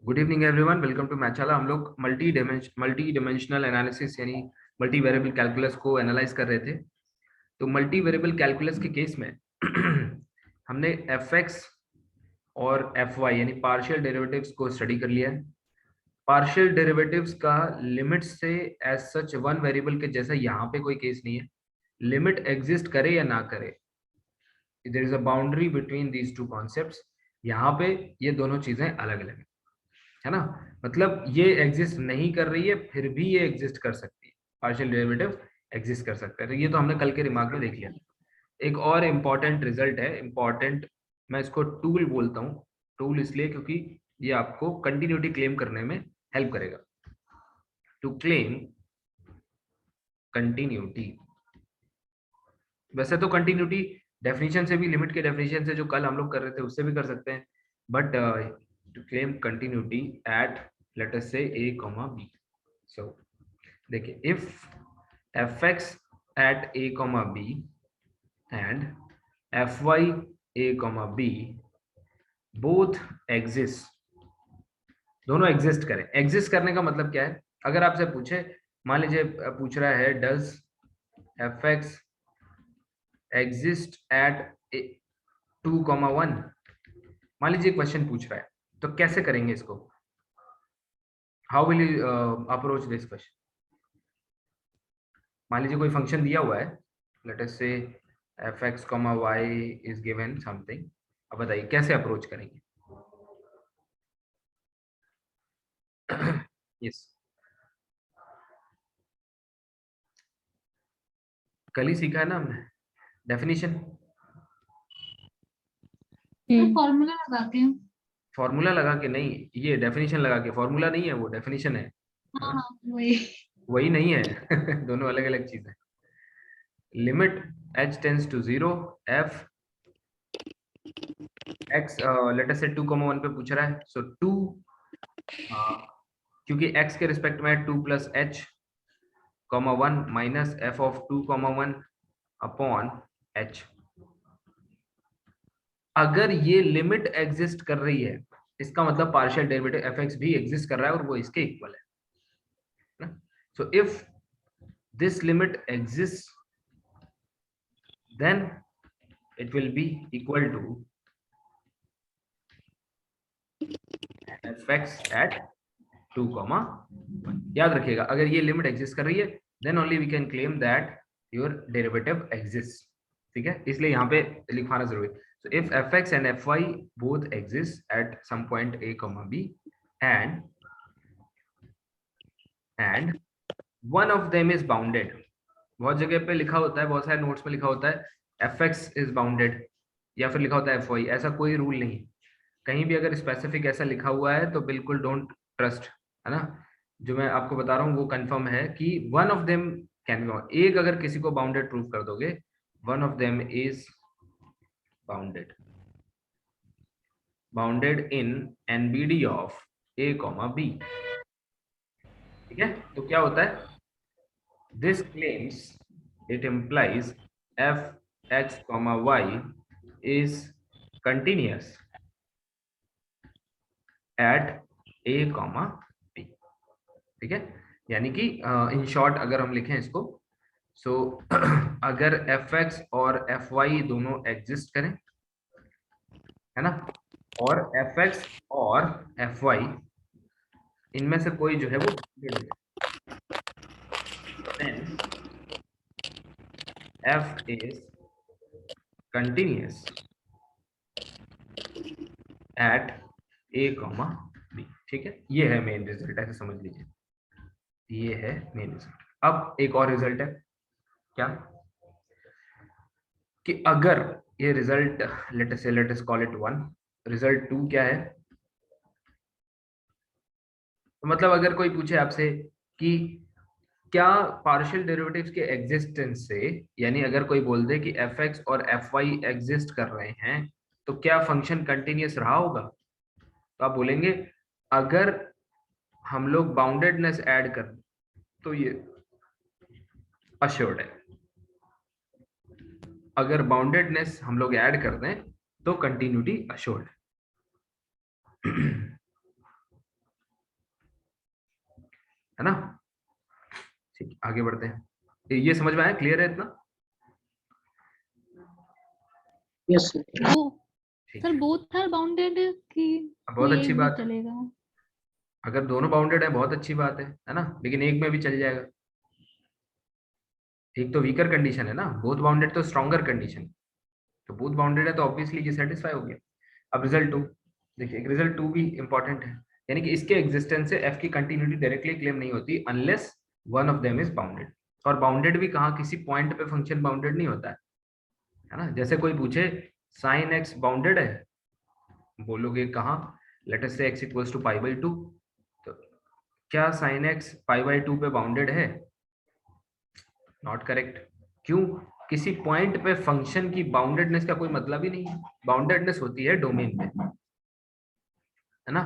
Good evening everyone, welcome to Mathshala. हम लोग multi dimensional analysis यानी मल्टी वेरिएबल कैलकुलस को एनालाइज कर रहे थे। तो मल्टी वेरिएबल कैलकुलस के केस में हमने एफ एक्स और एफ वाई यानी पार्शियल डेरिवेटिव्स को स्टडी कर लिया है। पार्शियल डेरिवेटिव्स का लिमिट से एज सच वन वेरिएबल के जैसा यहाँ पे कोई केस नहीं है। लिमिट एग्जिस्ट करे या ना करे, there is a boundary between these two concepts. यहाँ पे ये दोनों चीजें अलग अलग है ना। मतलब ये एग्जिस्ट नहीं कर रही है, फिर भी ये एग्जिस्ट कर सकती है। पार्शियल डेरिवेटिव एग्जिस्ट कर सकता है। तो ये तो हमने कल के रिमार्क में देख लिया। एक और इम्पॉर्टेंट रिजल्ट है, इम्पॉर्टेंट, मैं इसको टूल बोलता हूँ। टूल इसलिए क्योंकि ये आपको कंटिन्यूटी क्लेम करने में हेल्प करेगा। टू क्लेम कंटिन्यूटी, वैसे तो कंटिन्यूटी डेफिनेशन से भी, लिमिट के डेफिनेशन से जो कल हम लोग कर रहे थे उससे भी कर सकते हैं, but to claim continuity at let us say a, b। So देखिए, if fx at a, b and fy a, b both exist, दोनों एग्जिस्ट करें। एग्जिस्ट करने का मतलब क्या है? अगर आपसे पूछे, मान लीजिए पूछ रहा है डज fx exist at 2,1, मान लीजिए क्वेश्चन पूछ रहा है, तो कैसे करेंगे इसको? How will you approach this question? मान लीजिए कोई फंक्शन दिया हुआ है, लेट अस से fx, y is given something. अब बताइए कैसे अप्रोच करेंगे? यस, कल ही सीखा है ना हमने डेफिनेशन। फॉर्मूला लगा के। फॉर्मूला लगा के नहीं, ये डेफिनेशन लगा के। फॉर्मूला नहीं है, वो डेफिनेशन है। हाँ हाँ, वही। वही नहीं है। दोनों अलग अलग चीज है। Limit h tends to 0 f x, let us say 2,1 पे पूछ रहा है, सो 2, क्योंकि x के रिस्पेक्ट में 2 plus h, 1 minus f of 2,1 upon h। अगर ये लिमिट एग्जिस्ट कर रही है, इसका मतलब पार्शियल डेरिवेटिव fx भी एग्जिस्ट कर रहा है और वो इसके इक्वल है। So if this limit exist, then it will be equal to fx at 2,1। याद रखिएगा, अगर ये लिमिट एग्जिस्ट कर रही है, then only we can claim that your derivative exists। ठीक है, इसलिए यहाँ पे लिखवाना जरूरी है। So if fx and fy both exist at some point a, b and one of them is bounded, बहुत जगह पे लिखा होता है, बहुत सारे नोट्स में लिखा होता है fx is bounded, या फिर लिखा होता है fy। ऐसा कोई रूल नहीं। कहीं भी अगर स्पेसिफिक ऐसा लिखा हुआ है तो बिल्कुल डोंट ट्रस्ट, है ना। जो मैं आपको बता रहा हूँ वो कंफर्म है कि one of them can be, एक अगर किसी को बाउंडेड प्रूफ कर दोगे, one of them is bounded, bounded in NBD of a, b। ठीक है, तो क्या होता है? This claims, it implies f x, y is continuous eight a, b। ठीक है, यानी कि इन शॉर्ट अगर हम लिखें इसको, सो अगर fx और fy दोनों एग्जिस्ट करें, है ना, और fx और fy इनमें से कोई जो है वो then f is continuous at a, b। ठीक है, ये है मेन रिजल्ट, ऐसे समझ लीजिए, ये है मेन रिजल्ट। अब एक और रिजल्ट है, क्या कि अगर ये result, let us call it 1, result 2 क्या है? तो मतलब अगर कोई पूछे आपसे कि क्या पार्शियल डेरिवेटिव्स के एग्जिस्टेंस से, यानी अगर कोई बोल दे कि fx और fy एग्जिस्ट कर रहे हैं, तो क्या फंक्शन कंटिन्यूअस रहा होगा? तो आप बोलेंगे अगर हम लोग बाउंडेडनेस ऐड कर तो ये अश्योर्ड है। अगर बाउंडेडनेस हम लोग ऐड कर दें तो कंटिन्यूटी अश्योर्ड है। है ना? ठीक, आगे बढ़ते हैं। ये समझ में आया? क्लियर है इतना? यस ठीक सर है, बोथ आर बाउंडेड कि बहुत कोई अच्छी एक भी बात है। चलेगा? अगर दोनों बाउंडेड है बहुत अच्छी बात है ना? लेकिन एक में भी चल जाएगा। एक तो वीकर कंडीशन है ना, बोथ बाउंडेड तो स्ट्रॉन्गर कंडीशन। तो बोथ बाउंडेड है तो ऑब्वियसली ये सेटिस्फाई हो गया। अब रिजल्ट 2 देखिए, रिजल्ट 2 भी इंपॉर्टेंट है, यानी कि इसके एग्जिस्टेंस से एफ की कंटिन्यूटी डायरेक्टली क्लेम नहीं होती unless one of them is bounded. और बाउंडेड भी कहाँ, किसी पॉइंट पे फंक्शन बाउंडेड नहीं होता है ना? जैसे कोई पूछे साइन एक्स बाउंडेड है, बोलोगे कहाँ? Let us say X equals to pi by 2। तो क्या साइन एक्स पाई बाई 2 पे बाउंडेड है? Not correct. क्यों? किसी पॉइंट पे फंक्शन की बाउंडेडनेस का कोई मतलब ही नहीं है। बाउंडेडनेस होती है डोमेन में, है ना?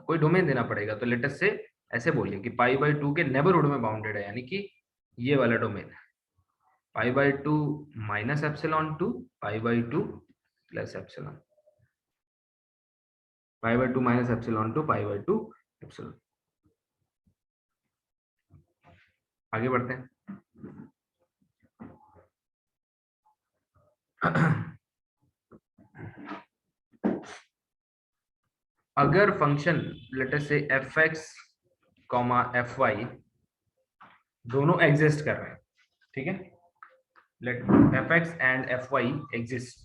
कोई डोमेन देना पड़ेगा। तो लेट अस से ऐसे बोलिए कि पाई बाई 2 के नेबरहुड में बाउंडेड है, यानी कि ये वाला domain pi by 2 minus epsilon 2 pi by 2 plus epsilon, pi by 2 minus epsilon 2 pi by 2 epsilon. आगे बढ़ते हैं। अगर function let us say F X comma F Y दोनों एग्जिस्ट कर रहे हैं, ठीक है? Let F X and F Y exist,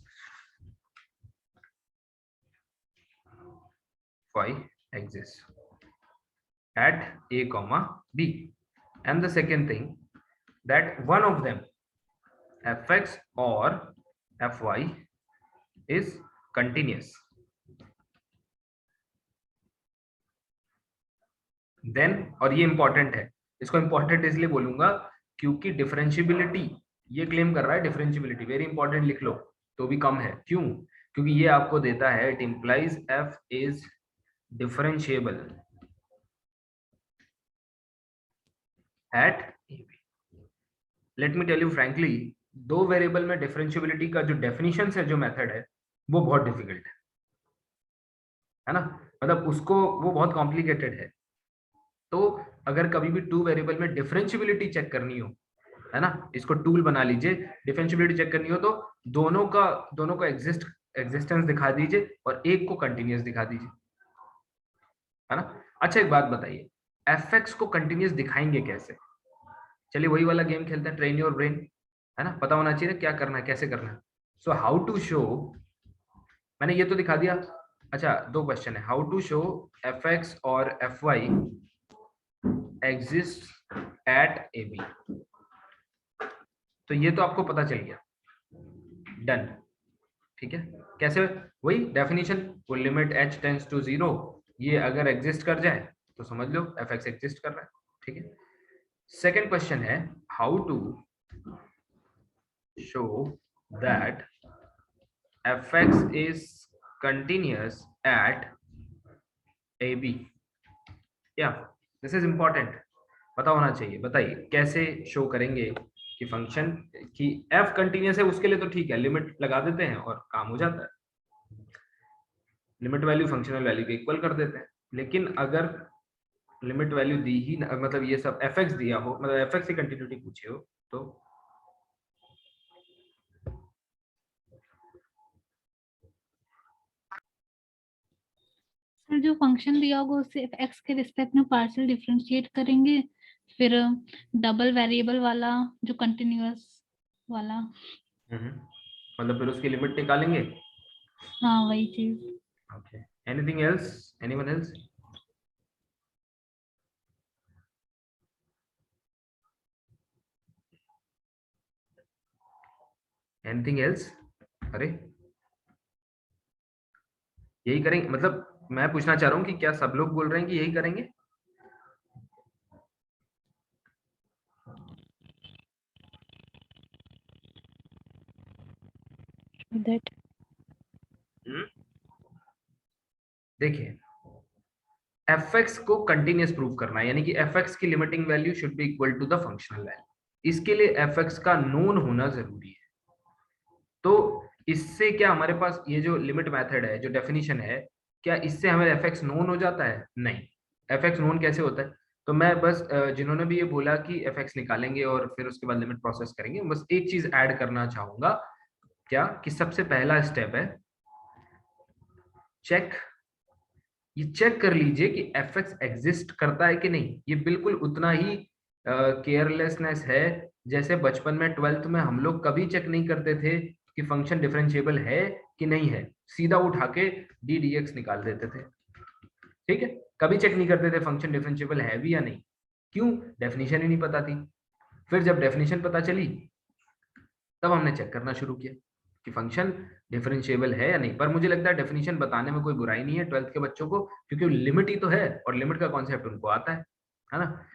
y exists at a comma b, and the second thing that one of them fx or fy is continuous, then, और ये important है, इसको इंपॉर्टेंट इसलिए बोलूंगा क्योंकि डिफरेंशियबिलिटी ये क्लेम कर रहा है, डिफरेंशियबिलिटी वेरी इंपॉर्टेंट लिख लो तो भी कम है। क्यों? क्योंकि ये आपको देता है it implies f is differentiable at ab। Let me tell you frankly, दो वेरिएबल में डिफरेंशियबिलिटी का जो डेफिनेशन है, जो मेथड है, वो बहुत डिफिकल्ट है ना? मतलब उसको, वो बहुत कॉम्प्लिकेटेड है। तो अगर कभी भी टू वेरिएबल में डिफरेंशियबिलिटी चेक करनी हो, है ना, इसको टूल बना लीजिए, डिफरेंशियबिलिटी चेक करनी हो तो दोनों का एग्जिस्टेंस दिखा दीजिए और एक को कंटिन्यूअस दिखा दीजिए, है ना? अच्छा एक बात बताइए, एफ एक्स को कंटिन्यूअस दिखाएंगे कैसे? चलिए वही वाला गेम खेलते हैं, ट्रेन योर ब्रेन, है ना? पता होना चाहिए क्या करना है, कैसे करना है। सो हाउ टू शो, मैंने ये तो दिखा दिया। अच्छा, दो क्वेश्चन है, how to show f x और f Y exist at A b. तो ये तो आपको पता चल गया, डन, ठीक है? कैसे? वही डेफिनेशन, वो लिमिट h टेंड्स टू 0, ये अगर एग्जिस्ट कर जाए तो समझ लो एफ एक्स एग्जिस्ट कर रहा है, ठीक है? सेकेंड क्वेश्चन है, how to show that fx is continuous at ab। या दिस इज इंपॉर्टेंट, पता होना चाहिए। बताइए कैसे शो करेंगे कि फंक्शन की f कंटिन्यूअस है? उसके लिए तो ठीक है, लिमिट लगा देते हैं और काम हो जाता है, लिमिट वैल्यू फंक्शनल वैल्यू के इक्वल कर देते हैं। लेकिन अगर लिमिट वैल्यू दी ही मतलब ये सब fx दिया हो, मतलब fx की कंटिन्यूटी पूछे हो, तो सर जो फंक्शन दिया होगा उससे एक्स के रिस्पेक्ट में पार्शियल डिफरेंशिएट करेंगे, फिर डबल वेरिएबल वाला जो कंटिन्यूअस वाला, मतलब फिर उसकी लिमिट निकालेंगे। हाँ वही चीज। Okay, anything else, anyone else? Anything else? अरे यही करेंगे, मतलब मैं पूछना चाह रहा हूँ कि क्या सब लोग बोल रहे हैं कि यही करेंगे? दैट देखिए, fx को कंटिन्यूअस प्रूव करना है, यानी कि fx की limiting value should be equal to the functional value. इसके लिए fx का नोन होना जरूरी है। तो इससे क्या हमारे पास ये जो लिमिट मेथड है, जो डेफिनेशन है, क्या इससे हमें fx नोन हो जाता है? नहीं। fx नोन कैसे होता है? तो मैं बस जिन्होंने भी ये बोला कि fx निकालेंगे और फिर उसके बाद लिमिट प्रोसेस करेंगे, बस एक चीज ऐड करना चाहूंगा, क्या कि सबसे पहला स्टेप है चेक, ये चेक कर लीजिए कि fx एग्जिस्ट करता है कि नहीं। ये बिल्कुल उतना ही केयरलेसनेस है जैसे बचपन में 12th में हम लोग कभी चेक नहीं करते थे कि फंक्शन डिफरेंशिएबल है कि नहीं है, सीधा उठा के डी dx निकाल देते थे। ठीक है, कभी चेक नहीं करते थे फंक्शन डिफरेंशिएबल है भी या नहीं। क्यों? डेफिनेशन ही नहीं पता थी। फिर जब डेफिनेशन पता चली तब हमने चेक करना शुरू किया कि फंक्शन डिफरेंशिएबल है या नहीं। पर मुझे लगता है डेफिनेशन बताने में कोई बुराई नहीं है 12th के बच्चों को, क्योंकि लिमिट ही तो है और लिमिट का कॉन्सेप्ट उनको आता है ना।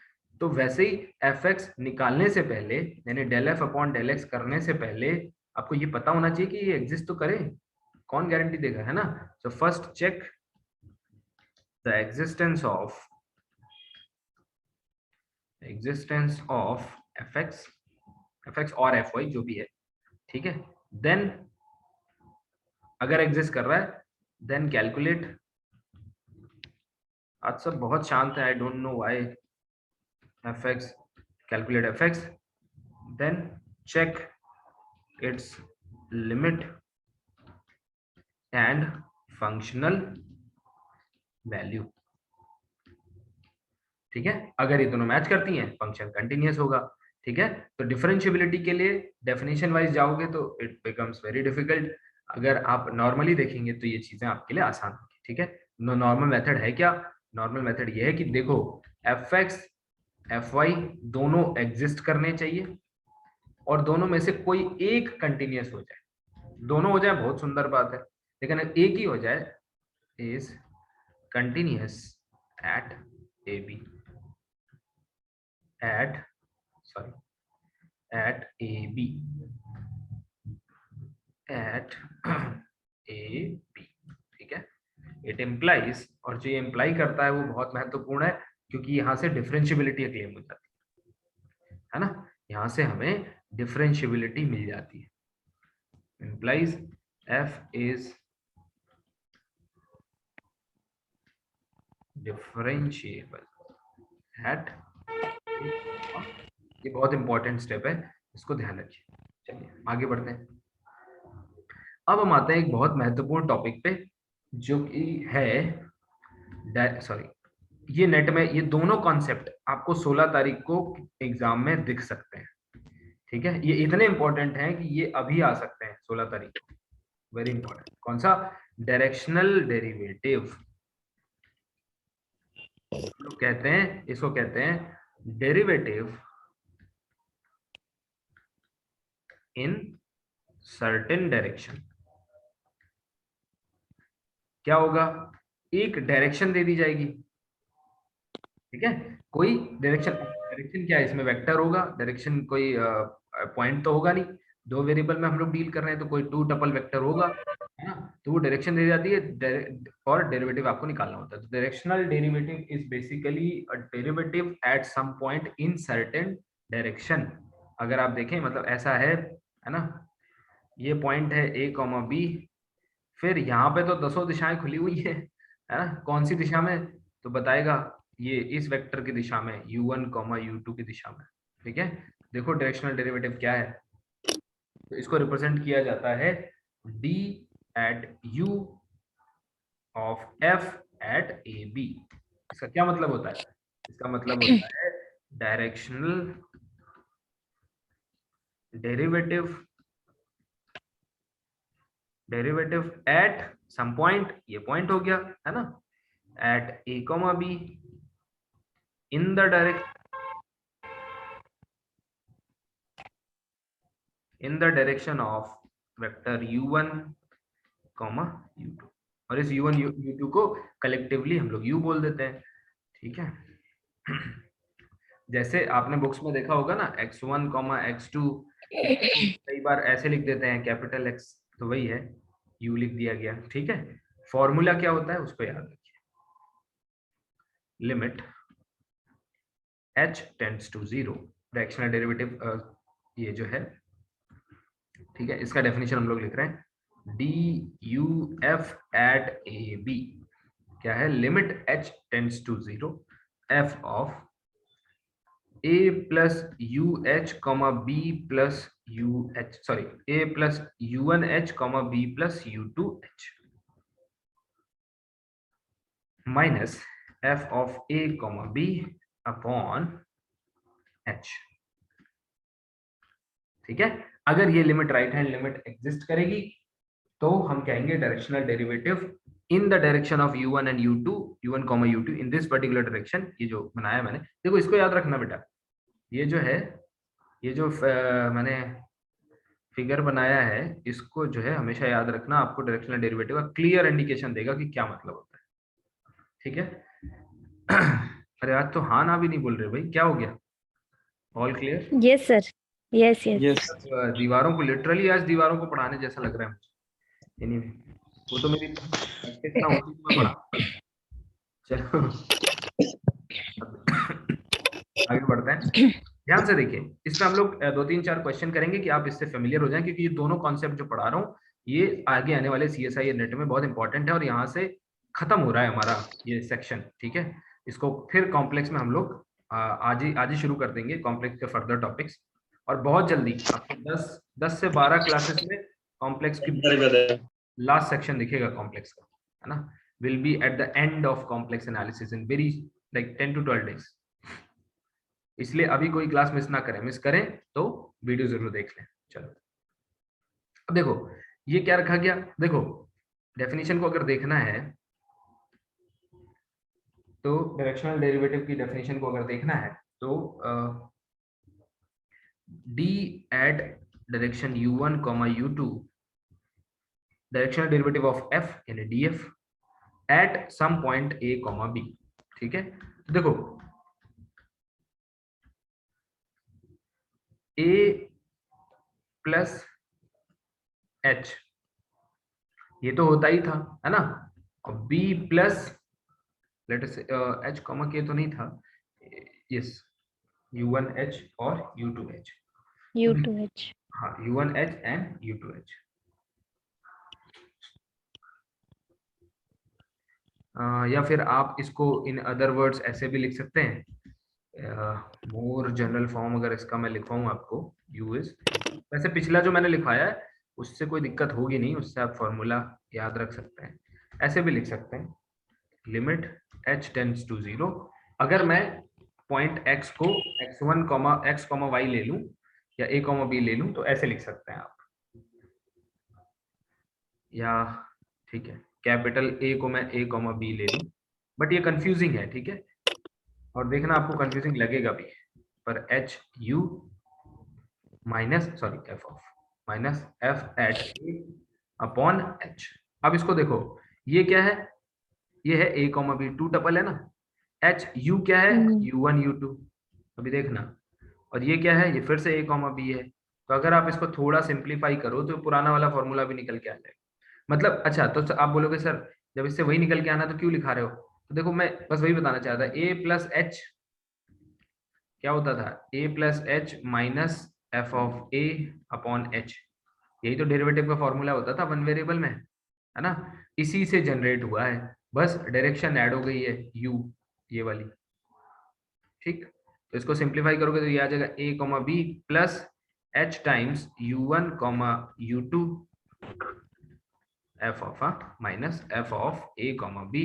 तो वैसे ही fx निकालने से पहले, यानी del f upon del x करने से पहले आपको ये पता होना चाहिए कि ये एग्जिस्ट तो करे, कौन गारंटी देगा, है ना। So first check the existence of fx और fy जो भी है, ठीक है। देन अगर एग्जिस्ट कर रहा है देन कैलकुलेट, आज सब बहुत शांत है, I don't know why, fx, calculate fx, then check its limit and functional value। ठीक है, अगर ये दोनों मैच करती हैं फंक्शन कंटिन्यूअस होगा। ठीक है, तो डिफरेंशिएबिलिटी के लिए डेफिनेशन वाइज जाओगे तो इट बिकम्स वेरी डिफिकल्ट। अगर आप नॉर्मली देखेंगे तो ये चीजें आपके लिए आसान होगी। ठीक है, नॉर्मल मेथड है क्या? नॉर्मल मेथड ये है कि देखो fx fy दोनों एग्जिस्ट करने चाहिए और दोनों में से कोई एक कंटिन्यूअस हो जाए। दोनों हो जाए बहुत सुंदर बात है, लेकिन एक ही हो जाए is continuous at A B, at A B, at A B. ठीक है, इट इम्प्लाइज, और जो ये इम्प्लाई करता है वो बहुत महत्वपूर्ण है, क्योंकि यहाँ से डिफरेंशिएबिलिटी क्लेम हो जाती है ना, यहाँ से हमें डिफरेंशिएबिलिटी मिल जाती है। implies f is differentiable at, ये बहुत इंपॉर्टेंट स्टेप है, इसको ध्यान रखिए। चलिए आगे बढ़ते हैं। अब हम आते हैं एक बहुत महत्वपूर्ण टॉपिक पे जो कि है ये नेट में ये दोनों कॉन्सेप्ट आपको 16 तारीख को एग्जाम में दिख सकते हैं। ठीक है, ये इतने इंपॉर्टेंट हैं कि ये अभी आ सकते हैं 16 तारीख को, वेरी इंपॉर्टेंट। कौन सा? डायरेक्शनल डेरिवेटिव कहते हैं, इसको कहते हैं डेरिवेटिव इन सर्टेन डायरेक्शन। क्या होगा? एक डायरेक्शन दे दी जाएगी, ठीक है, कोई डायरेक्शन क्या है, इसमें वेक्टर होगा, डायरेक्शन कोई पॉइंट तो होगा नहीं, दो वेरिएबल में हम लोग डील कर रहे हैं तो कोई टू टपल वेक्टर होगा, है ना। तो वो डायरेक्शन दे जाती है और डेरिवेटिव आपको निकालना होता है। तो directional derivative is basically a derivative at some point in certain direction. अगर आप देखें मतलब ऐसा है ना, ये पॉइंट है a, b, फिर यहाँ पे तो 10 दिशाएं खुली हुई है ना, कौन सी दिशा में? तो बताएगा ये इस वेक्टर की दिशा में, u1, u2 की दिशा में। ठीक है, देखो डायरेक्शनल डेरिवेटिव क्या है, तो इसको रिप्रेजेंट किया जाता है d at u of f at A B. इसका क्या मतलब होता है? इसका मतलब होता है directional derivative at some point, ये पॉइंट हो गया है ना, at a, b in the direction of vector u1, u2, और इस u1 u2 को कलेक्टिवली हम लोग u बोल देते हैं। ठीक है, जैसे आपने बुक्स में देखा होगा ना x1, x2, कई बार ऐसे लिख देते हैं कैपिटल X, तो वही है, u लिख दिया गया। ठीक है, फॉर्मूला क्या होता है उसको याद रखिए, limit h tends to 0, directional derivative ये जो है, ठीक है, इसका डेफिनेशन हम लोग लिख रहे हैं duf एट ए बी क्या है, limit h tends to 0 f of a plus UH comma B plus UH, sorry, a plus U1H comma B plus U2H minus f of a comma B upon H। ठीक है, अगर ये limit right hand limit exist करेगी तो हम कहेंगे directional derivative in the direction of u1 and u2, u1 comma u2 in this particular direction. ये जो बनाया मैंने, देखो इसको याद रखना बेटा, ये जो है, ये जो मैंने फिगर बनाया है, इसको जो है हमेशा याद रखना, आपको डायरेक्शनल डेरिवेटिव का क्लियर इंडिकेशन देगा कि क्या मतलब होता है। ठीक है अरे आज तो हाँ ना भी नहीं बोल रहे भाई, क्या हो गया? All clear? Yes, sir. Yes, yes. Yes. दीवारों को लिटरली आज दीवारों को पढ़ाने जैसा लग रहा है मुझे। Anyway, वो तो मेरी प्रैक्टिस ना होती तो मैं पढ़ा। चलो आगे बढ़ते हैं, ध्यान से देखिए। इसमें हम लोग 2-3-4 क्वेश्चन करेंगे कि आप इससे फेमिलियर हो जाएं, क्योंकि ये दोनों कॉन्सेप्ट जो पढ़ा रहा हूँ ये आगे आने वाले CSI नेट में बहुत इंपॉर्टेंट है, और यहाँ से खत्म हो रहा है हमारा ये सेक्शन। ठीक है, इसको फिर कॉम्प्लेक्स में हम लोग आज ही शुरू कर देंगे, कॉम्प्लेक्स के फर्दर टॉपिक्स। और बहुत जल्दी आपको 10 से 12 क्लासेस में कॉम्प्लेक्स की लास्ट सेक्शन दिखेगा कॉम्प्लेक्स का, है ना। Will be at the end of complex analysis in very like 10 to 12 days। इसलिए अभी कोई क्लास मिस ना करें, मिस करें तो वीडियो जरूर देख लें। चलो अब देखो ये क्या रखा गया, देखो डेफिनेशन को अगर देखना है तो डायरेक्शनल डेरिवेटिव की डेफिनेशन को अगर देखना है तो d at direction u1 comma u2 directional derivative of f यानी df at some point a comma b। ठीक है, देखो a प्लस h ये तो होता ही था, है ना, और b plus let us h comma k तो नहीं था, यस u1h और u2h, U2H. हाँ u1h एंड u2h। या फिर आप इसको इन अदर वर्ड्स ऐसे भी लिख सकते हैं, मोर जनरल फॉर्म अगर इसका मैं लिखवाऊं आपको, u इज, वैसे पिछला जो मैंने लिखवाया है उससे कोई दिक्कत होगी नहीं, उससे आप फॉर्मूला याद रख सकते हैं। ऐसे भी लिख सकते हैं, लिमिट h टेंड्स टू 0, अगर मैं पॉइंट x को x1 x, y ले लूं या a, b ले लूं तो ऐसे लिख सकते हैं आप, या ठीक है कैपिटल A को मैं a, b ले लूं, बट ये कंफ्यूजिंग है। ठीक है, और देखना आपको कंफ्यूजिंग लगेगा भी, पर h u minus sorry f of minus f at a upon h। अब इसको देखो, ये क्या है, ये है a, b, 2 टपल है ना, h u क्या है, u1 u2, अभी देखना, और ये क्या है, ये फिर से a, b है। तो अगर आप इसको थोड़ा सिंप्लीफाई करो तो पुराना वाला फॉर्मूला भी निकल के आ जाएगा। मतलब अच्छा, तो आप बोलोगे सर जब इससे वही निकल के आना तो क्यों लिखा रहे हो, तो देखो मैं बस वही बताना चाहता था, a प्लस h क्या होता था, a plus h minus f of a upon h, यही तो डेरिवेटिव का फॉर्मूला होता था वन वेरिएबल में, है ना, इसी से जनरेट हुआ है, बस डायरेक्शन ऐड हो गई है u ये वाली। ठीक, तो इसको सिंप्लीफाई करोगे तो ये आ जाएगा a, b plus h times u1, u2 f of minus f of a, b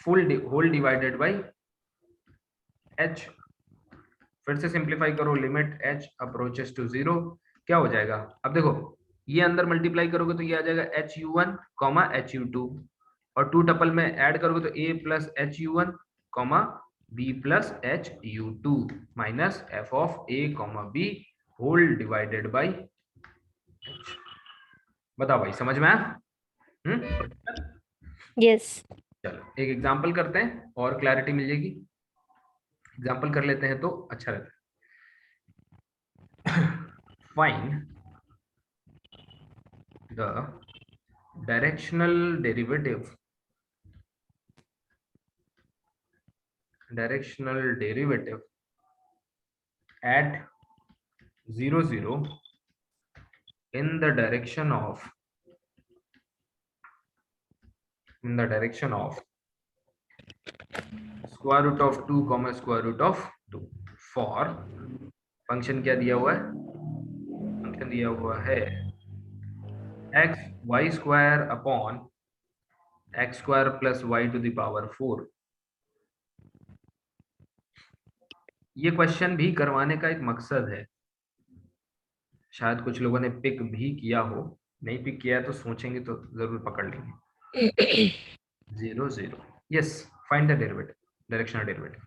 full whole divided by h। फिर से सिंप्लीफाई करो, लिमिट h अप्रोचेस टू 0, क्या हो जाएगा, अब देखो ये अंदर मल्टीप्लाई करोगे तो ये आ जाएगा HU1, HU2, और 2 टपल में ऐड करोगे तो a plus HU1, b plus HU2 minus f of a, b whole divided by h। बताओ भाई समझ में आया? Yes. चलो एक एग्जांपल करते हैं और क्लैरिटी मिल जाएगी, एग्जांपल कर लेते हैं तो अच्छा रहता है। Find the directional derivative at 0, 0 in the direction of square root of 2, square root of 2, for function क्या दिया हुआ है, फंक्शन दिया हुआ है x Y square upon X square plus Y to the power 4। ये क्वेश्चन भी करवाने का एक मकसद है, शायद कुछ लोगों ने पिक भी किया हो, नहीं पिक किया तो सोचेंगे तो जरूर पकड़ लेंगे। 0 0 yes, find the derivative, directional derivative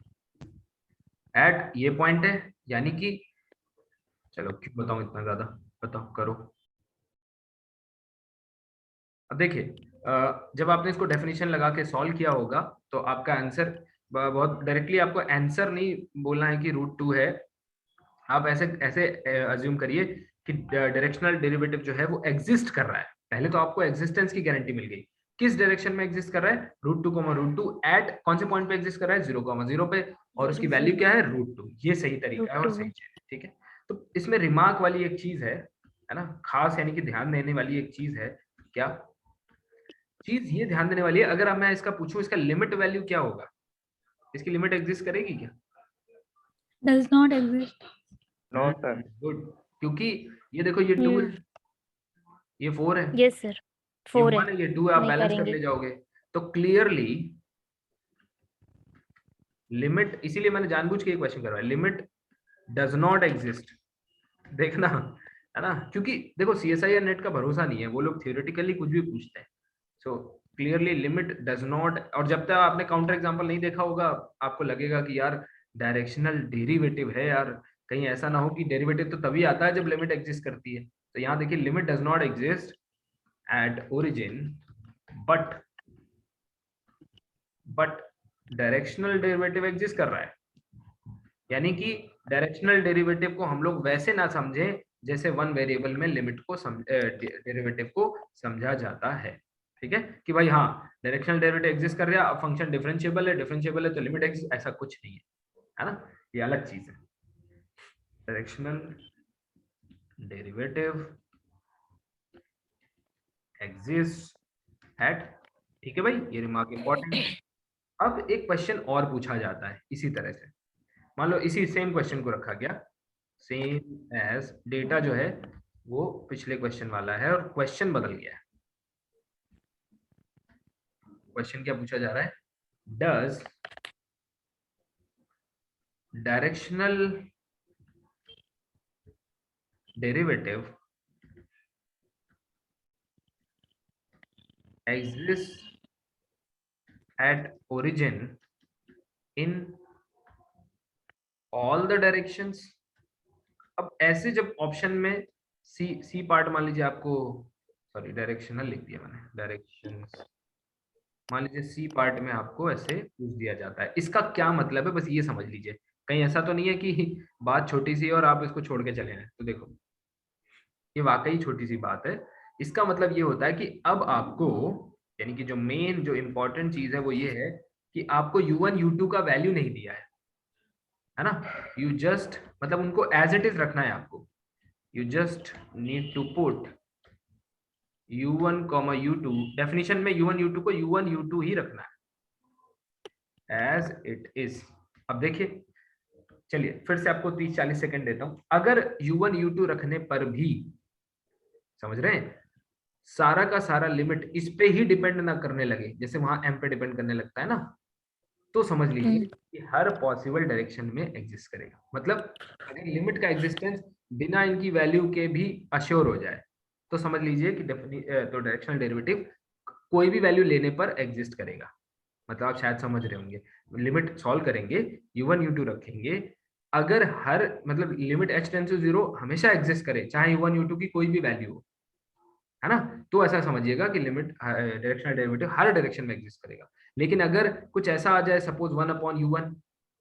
eight ये पॉइंट है, यानी कि चलो क्यों बताऊं इतना ज्यादा, बताओ करो। अब देखिए जब आपने इसको डेफिनेशन लगा के सॉल्व किया होगा तो आपका आंसर बहुत डायरेक्टली, आपको आंसर नहीं बोलना है कि √2 है, आप ऐसे ऐसे अज्यूम करिए कि डायरेक्शनल डेरिवेटिव जो है वो एग्जिस्ट कर रहा है। पहले तो आपको एग्जिस्टेंस की गारंटी मिल गई, किस डायरेक्शन में एग्जिस्ट कर रहा है, √2 एट कौन से पॉइंट पे एग्जिस्ट कर रहा है, 0 पे, और उसकी वैल्यू क्या है, √2। ये सही तरीका है और सही चीज है, ठीक है। तो इसमें रिमार्क वाली एक चीज है ना, खास यानी कि ध्यान देने वाली एक चीज है, क्या चीज ये ध्यान देने वाली है, अगर अब मैं इसका पूछूं इसका लिमिट वैल्यू क्या होगा, इसकी लिमिट एग्जिस्ट करेगी क्या, does not exist. No sir. Good, क्योंकि ये देखो ये 2 है, ये 4 है, यस सर, ये 4 1 है, है, ये 2 है, आप नहीं बैलेंस कर करेंगे। ले जाओगे। तो क्लियरली लिमिट, इसीलिए मैंने जानबूझ के ये क्वेश्चन करवाया, लिमिट डज नॉट एग्जिस्ट, देखना है ना, क्योंकि देखो सीएसआई या नेट का भरोसा नहीं है, वो लोग थियोरेटिकली कुछ भी पूछते हैं। So clearly limit does not, और जब तक आपने काउंटर एग्जांपल नहीं देखा होगा आपको लगेगा कि यार डायरेक्शनल डेरिवेटिव है यार, कहीं ऐसा ना हो कि डेरिवेटिव तो तभी आता है जब लिमिट एग्जिस्ट करती है। तो यहाँ देखिए limit does not exist at origin but directional derivative exist कर रहा है, यानी कि डायरेक्शनल डेरिवेटिव को हम लोग वैसे ना समझें जैसे वन वेरिएबल में लिमिट को डेरिवेटिव को समझा जाता है, ठीक है, कि भाई हाँ डायरेक्शनल डेरिवेटिव एग्जिस्ट कर रहा है, फंक्शन डिफरेंशिएबल है तो लिमिट एग्जिस्ट, ऐसा कुछ नहीं है ना, ये अलग चीज है। डायरेक्शनल डेरिवेटिव एग्जिस्ट एट, ठीक है भाई, ये रिमार्क इंपॉर्टेंट है। अब एक क्वेश्चन और पूछा जाता है इसी तरह से, मान लो इसी सेम क्वेश्चन को रखा गया, सेम एज डेटा जो है वो पिछले क्वेश्चन वाला है और क्वेश्चन बदल गया है। क्वेश्चन क्या पूछा जा रहा है, does directional derivative exist at origin in all the directions. अब ऐसे जब ऑप्शन में सी पार्ट मान लीजिए आपको, सॉरी डायरेक्शनल लिख दिया मैंने, डायरेक्शंस, मान लीजिए सी पार्ट में आपको ऐसे पूछ दिया जाता है, इसका क्या मतलब है बस ये समझ लीजिए, कहीं ऐसा तो नहीं है कि बात छोटी सी है और आप इसको छोड़ के चले हैं। तो देखो ये वाकई छोटी सी बात है, इसका मतलब ये होता है कि अब आपको, यानी कि जो मेन जो इंपॉर्टेंट चीज है वो ये है कि आपको u1 u2 का वैल्यू नहीं दिया है ना, यू जस्ट मतलब उनको एज इट इज रखना है आपको, you just need to put u1, u2, definition में u1 u2 को u1 u2 ही रखना है एज इट इज। अब देखिए चलिए फिर से आपको 30-40 सेकंड देता हूं, अगर u1 u2 रखने पर भी, समझ रहे हैं, सारा का सारा लिमिट इस पे ही डिपेंड ना करने लगे जैसे वहां m पे डिपेंड करने लगता है ना, तो समझ लीजिए कि हर पॉसिबल डायरेक्शन में एग्जिस्ट करेगा। मतलब अगर लिमिट का एग्जिस्टेंस बिना इनकी वैल्यू के भी अश्योर हो जाए तो समझ लीजिए कि तो डायरेक्शनल डेरिवेटिव कोई भी वैल्यू लेने पर एग्जिस्ट करेगा। मतलब आप शायद समझ रहे होंगे, लिमिट सॉल्व करेंगे, u1 u2 रखेंगे, अगर हर मतलब लिमिट h टेंड्स टू 0 हमेशा एग्जिस्ट करे चाहे u1 u2 की कोई भी वैल्यू हो, है ना, तो ऐसा समझिएगा कि लिमिट डायरेक्शनल डेरिवेटिव हर डायरेक्शन में एग्जिस्ट करेगा। लेकिन अगर कुछ ऐसा आ जाए सपोज 1/u1,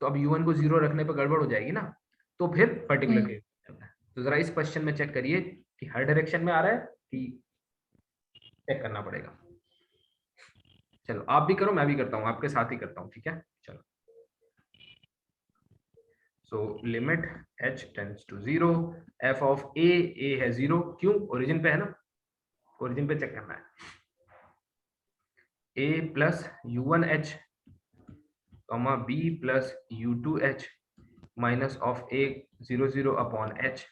तो अब u1 को 0 रखने पर गड़बड़ हो जाएगी ना, तो फिर पर्टिकुलर केस है। तो जरा इस क्वेश्चन में चेक करिए कि हर डायरेक्शन में आ रहा है कि चेक करना पड़ेगा। चलो आप भी करो, मैं भी करता हूँ, आपके साथ ही करता हूँ, ठीक है, चलो। So limit h tends to 0 f of a है 0, क्यों, ओरिजिन पे है ना, ओरिजिन पे चेक करना है, a plus u1h b plus u2h minus of A 0 upon H.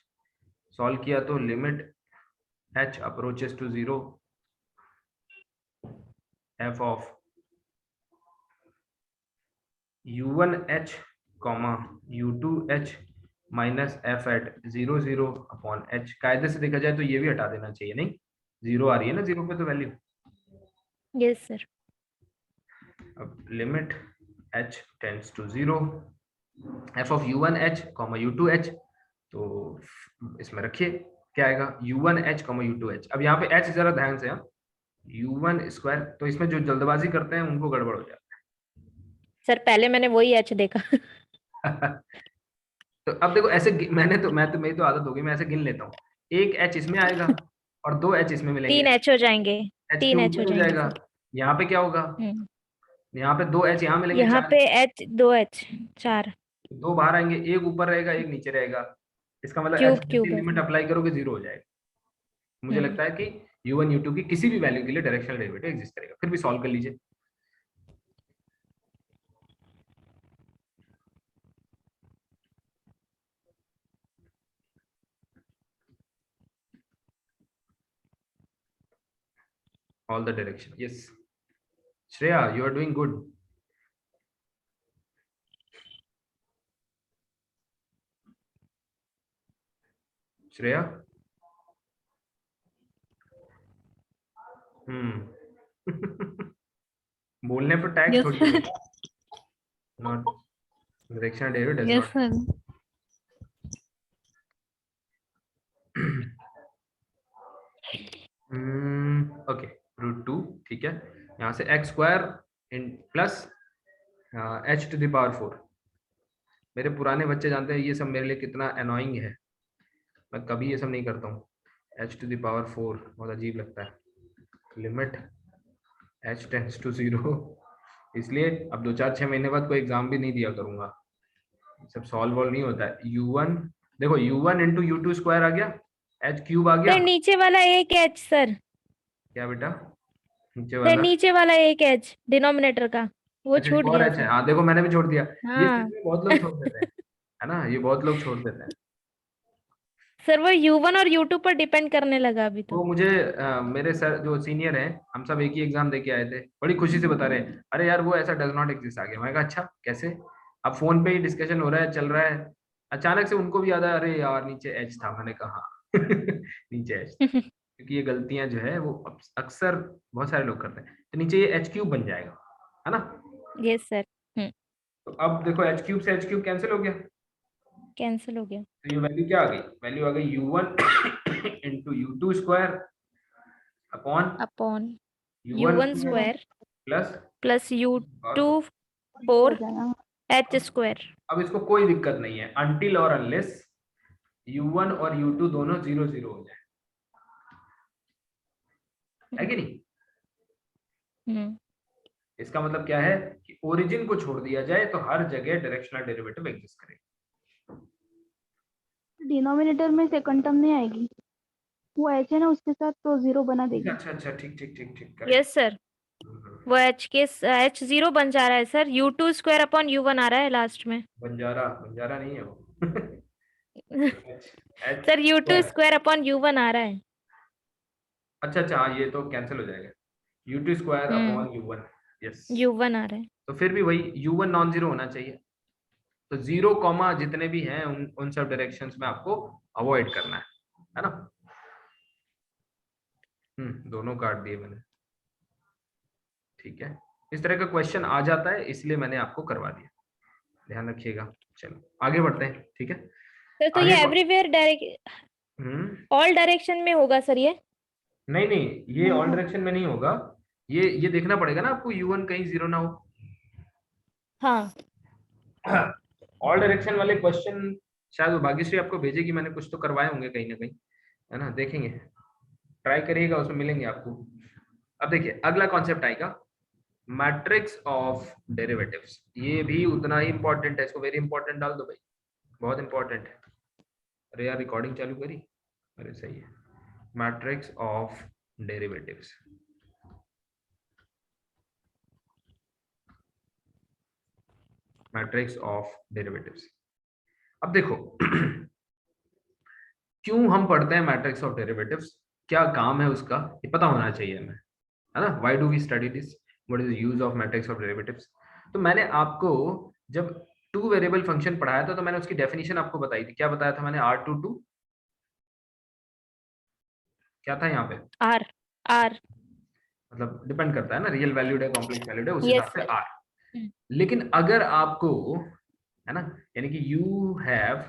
Solve किया तो limit h approaches to 0 f of u1h comma u2h minus F at 0 upon h। कायदे से देखा जाए तो ये भी हटा देना चाहिए, नहीं 0 आ रही है ना 0 पे तो वैल्यू। Yes, sir. अब limit h tends to 0 f of u1h comma u2h, तो इसमें रखिए क्या आएगा u1h कॉमा u2h। अब यहाँ पे h जरा ध्यान से, u1 स्क्वायर, तो इसमें जो जल्दबाजी करते हैं उनको गड़बड़ हो जाता सर पहले मैंने वही h देखा। है। तो अब देखो ऐसे मेरी तो आदत होगी, मैं ऐसे गिन लेता हूँ, एक h इसमें आएगा और 2 h इसमें मिलेंगे, 3 h हो जाएंगे, h 3 क्यूब h हो ऊपर हो जाएंगे जाएगा। सर। यहाँ पे क्या होगा, यहाँ पे 2 h यहाँ मिलेंगे, यहाँ 4 पे h 2 h 4 2 बाहर आएंगे, एक ऊपर रहेगा एक नीचे रहेगा। इसका मतलब h क्यूब जितनी क्यूब है लिमिट सर। अप्लाई करोगे 0 हो जाएगा। मुझे लगता है कि u1 u2 की किसी भी वैल्यू के लिए डायरेक्शनल डेरिवेटिव एग्जिस्ट करेगा। फिर भी सॉल्व कर लीजिए। All the direction. Yes. Shreya, you are doing good. Shreya? बोलने पर टैक्स Yes, थोड़ी sir. है। Not directional derivative does Yes, not. sir. Okay, √2 ठीक है। यहाँ से x square in plus h to the power 4। मेरे पुराने बच्चे जानते हैं ये सब मेरे लिए कितना अनोइंग है, मैं कभी ये सब नहीं करता हूँ। h टू द पावर 4 बहुत अजीब लगता है। लिमिट h टेंड्स टू 0, इसलिए अब 2-4-6 महीने बाद कोई एग्जाम भी नहीं दिया करूंगा, सब सॉल्व वॉल्व नहीं होता है। u1 देखो u1 इंटू u2 स्क्वायर आ गया, h क्यूब आ गया। सर नीचे वाला एक h सर, क्या बेटा नीचे सर वाला? नीचे वाला एक h डिनोमिनेटर का वो अच्छा छूट एक और गया h है, सर। हाँ देखो मैंने भी छोड़ दिया। ये हाँ चीज में बहुत लोग छोड़ देते हैं, है ना, ये बहुत लोग छोड़ देते हैं। सर वो u1 और u2 पर डिपेंड करने लगा अभी तो। वो मुझे मेरे सर जो सीनियर हैं, हम सब एक ही एग्जाम दे के आए थे, बड़ी खुशी से बता रहे हैं अरे यार वो ऐसा डज नॉट एग्जिस्ट आ गया। मैं कहा अच्छा कैसे? अब फोन पे ही डिस्कशन हो रहा है, चल रहा है, अचानक से उनको भी याद आया अरे यार नीचे एच था। मैंने कहा हाँ नीचे एच था, क्योंकि ये गलतियां जो है वो अक्सर बहुत सारे लोग करते हैं। तो नीचे ये एच क्यूब बन जाएगा, है ना। Yes sir. तो अब देखो एच क्यूब से एच क्यूब कैंसिल हो गया, कैंसिल हो गया। तो ये वैल्यू क्या आ गई, वैल्यू आ गई u1 into u2 square upon upon u1 u1 square plus. Plus u2 हो 4 जाएगा। h square. अब इसको कोई दिक्कत नहीं है अनटिल और अनलेस u1 और u2 दोनों 0 हो जाए, है कि नहीं। इसका मतलब क्या है कि ओरिजिन को छोड़ दिया जाए तो हर जगह डायरेक्शनल डेरिवेटिव एग्जिस्ट करेगा। डिनोमिनेटर में सेकंड टर्म नहीं आएगी, वो एच है ना उसके साथ तो 0 बना देगी। अच्छा अच्छा ठीक ठीक ठीक ठीक यस सर, वो h के h 0 बन जा रहा है sir, u2 square upon u1 आ रहा है लास्ट में। बंजारा नहीं है वो H sir u2 square. Square upon u1 आ रहा है। अच्छा अच्छा हाँ ये तो कैंसिल हो जाएगा, u2 square upon u1। Yes, u1 आ रहा है। तो फिर भी वही u1 नॉन जीरो होना चाहिए। तो 0 कॉमा जितने भी हैं उन सब डायरेक्शंस में आपको अवॉइड करना है ना। दोनों काट दिए मैंने, ठीक है। इस तरह का क्वेश्चन आ जाता है इसलिए मैंने आपको करवा दिया, ध्यान रखिएगा। चलो आगे बढ़ते हैं, ठीक है। सर तो आगे ये एवरीवेयर डायरेक्ट ऑल डायरेक्शन में होगा सर ये? नहीं नहीं ये ऑल डायरेक्शन में नहीं होगा, ये देखना पड़ेगा ना आपको u1 कहीं 0 ना हो। हाँ ऑल डायरेक्शन वाले क्वेश्चन शायद वो भाग्यश्री आपको भेजेगी, मैंने कुछ तो करवाए होंगे कहीं ना कहीं, है ना, देखेंगे, ट्राई करिएगा, उसमें मिलेंगे आपको। अब देखिए अगला कॉन्सेप्ट आएगा मैट्रिक्स ऑफ डेरिवेटिव्स। ये भी उतना ही इंपॉर्टेंट है, इसको वेरी इंपॉर्टेंट डाल दो भाई, बहुत इंपॉर्टेंट है। अरे यार रिकॉर्डिंग चालू करी, अरे सही है। Matrix of derivatives, matrix of derivatives. अब देखो क्यों हम पढ़ते हैं मैट्रिक्स ऑफ डेरिवेटिव्स, क्या काम है उसका, ये पता होना चाहिए हमें, है ना। Why do we study this, what is the use of matrix of derivatives. तो मैंने आपको जब टू वेरिएबल फंक्शन पढ़ाया था तो मैंने उसकी डेफिनेशन आपको बताई थी। क्या बताया था मैंने, R2 क्या था यहाँ पे, आर आर मतलब डिपेंड करता है ना, रियल वैल्यूड है कॉम्प्लेक्स वैल्यूड है उस यस हिसाब से सर। R। लेकिन अगर आपको, है ना, यानी कि you have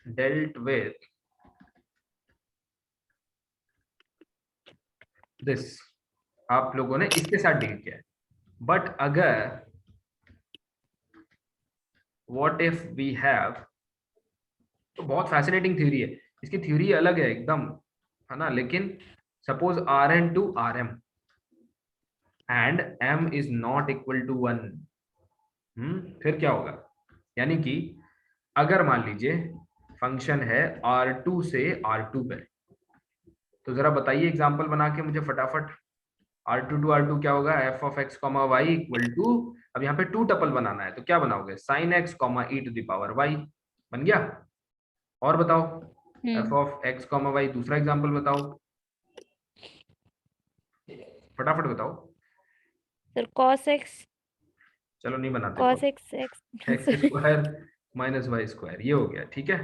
dealt with this, आप लोगों ने इसके साथ डील किया है, बट अगर व्हाट इफ वी हैव, तो बहुत फैसिनेटिंग थ्योरी है, इसकी थ्योरी अलग है एकदम, है ना। लेकिन suppose Rn to Rm and m is not equal to 1, फिर क्या होगा, यानी कि अगर मान लीजिए फंक्शन है R2 से R2 पे, तो जरा बताइए एग्जांपल बना के मुझे फटाफट। R2 टू R2 क्या होगा, f of x comma y equal to, अब यहाँ पे टू टपल बनाना है तो क्या बनाओगे, sine x comma e to the power y, बन गया। और बताओ f of x comma y, दूसरा एग्जांपल बताओ, फटाफट बताओ। सर cos x, चलो नहीं बनाते cos कोई, x x square minus y square, ये हो गया, ठीक है।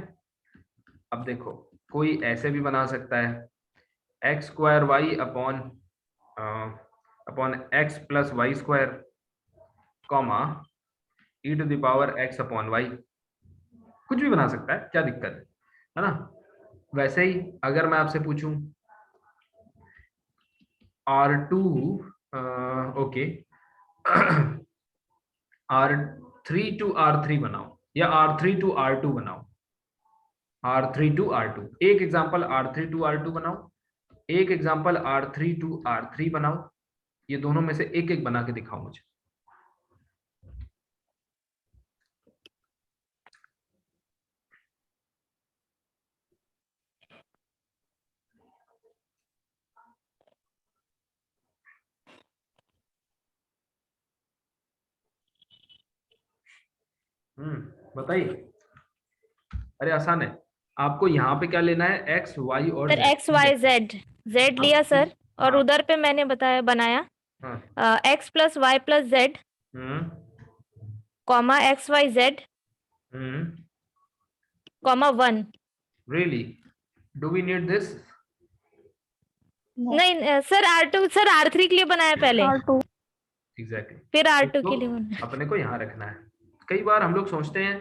अब देखो कोई ऐसे भी बना सकता है, x square y upon upon x plus y square comma e to the power x upon y, कुछ भी बना सकता है, क्या दिक्कत है ना। वैसे ही अगर मैं आपसे पूछूं R2, okay R3 to R3 बनाओ या R3 टू R2 बनाओ, R3 टू R2, एक एग्जांपल R3 टू R2 बनाओ, एक एग्जांपल R3 टू R3 बनाओ, ये दोनों में से एक एक बना के दिखाओ मुझे। बताइए, अरे आसान है, आपको यहाँ पे क्या लेना है, एक्स वाई और सर जेड, x ठीक y है। z, z लिया सर, और हाँ उधर पे मैंने बताया बनाया हाँ x plus y plus z hmm comma x y z comma 1। Really, do we need this, नहीं सर R2, सर R3 के लिए बनाया पहले, R2 एग्जैक्टली, फिर R2 तो के लिए बनाया। अपने को यहाँ रखना है। कई बार हम लोग सोचते हैं,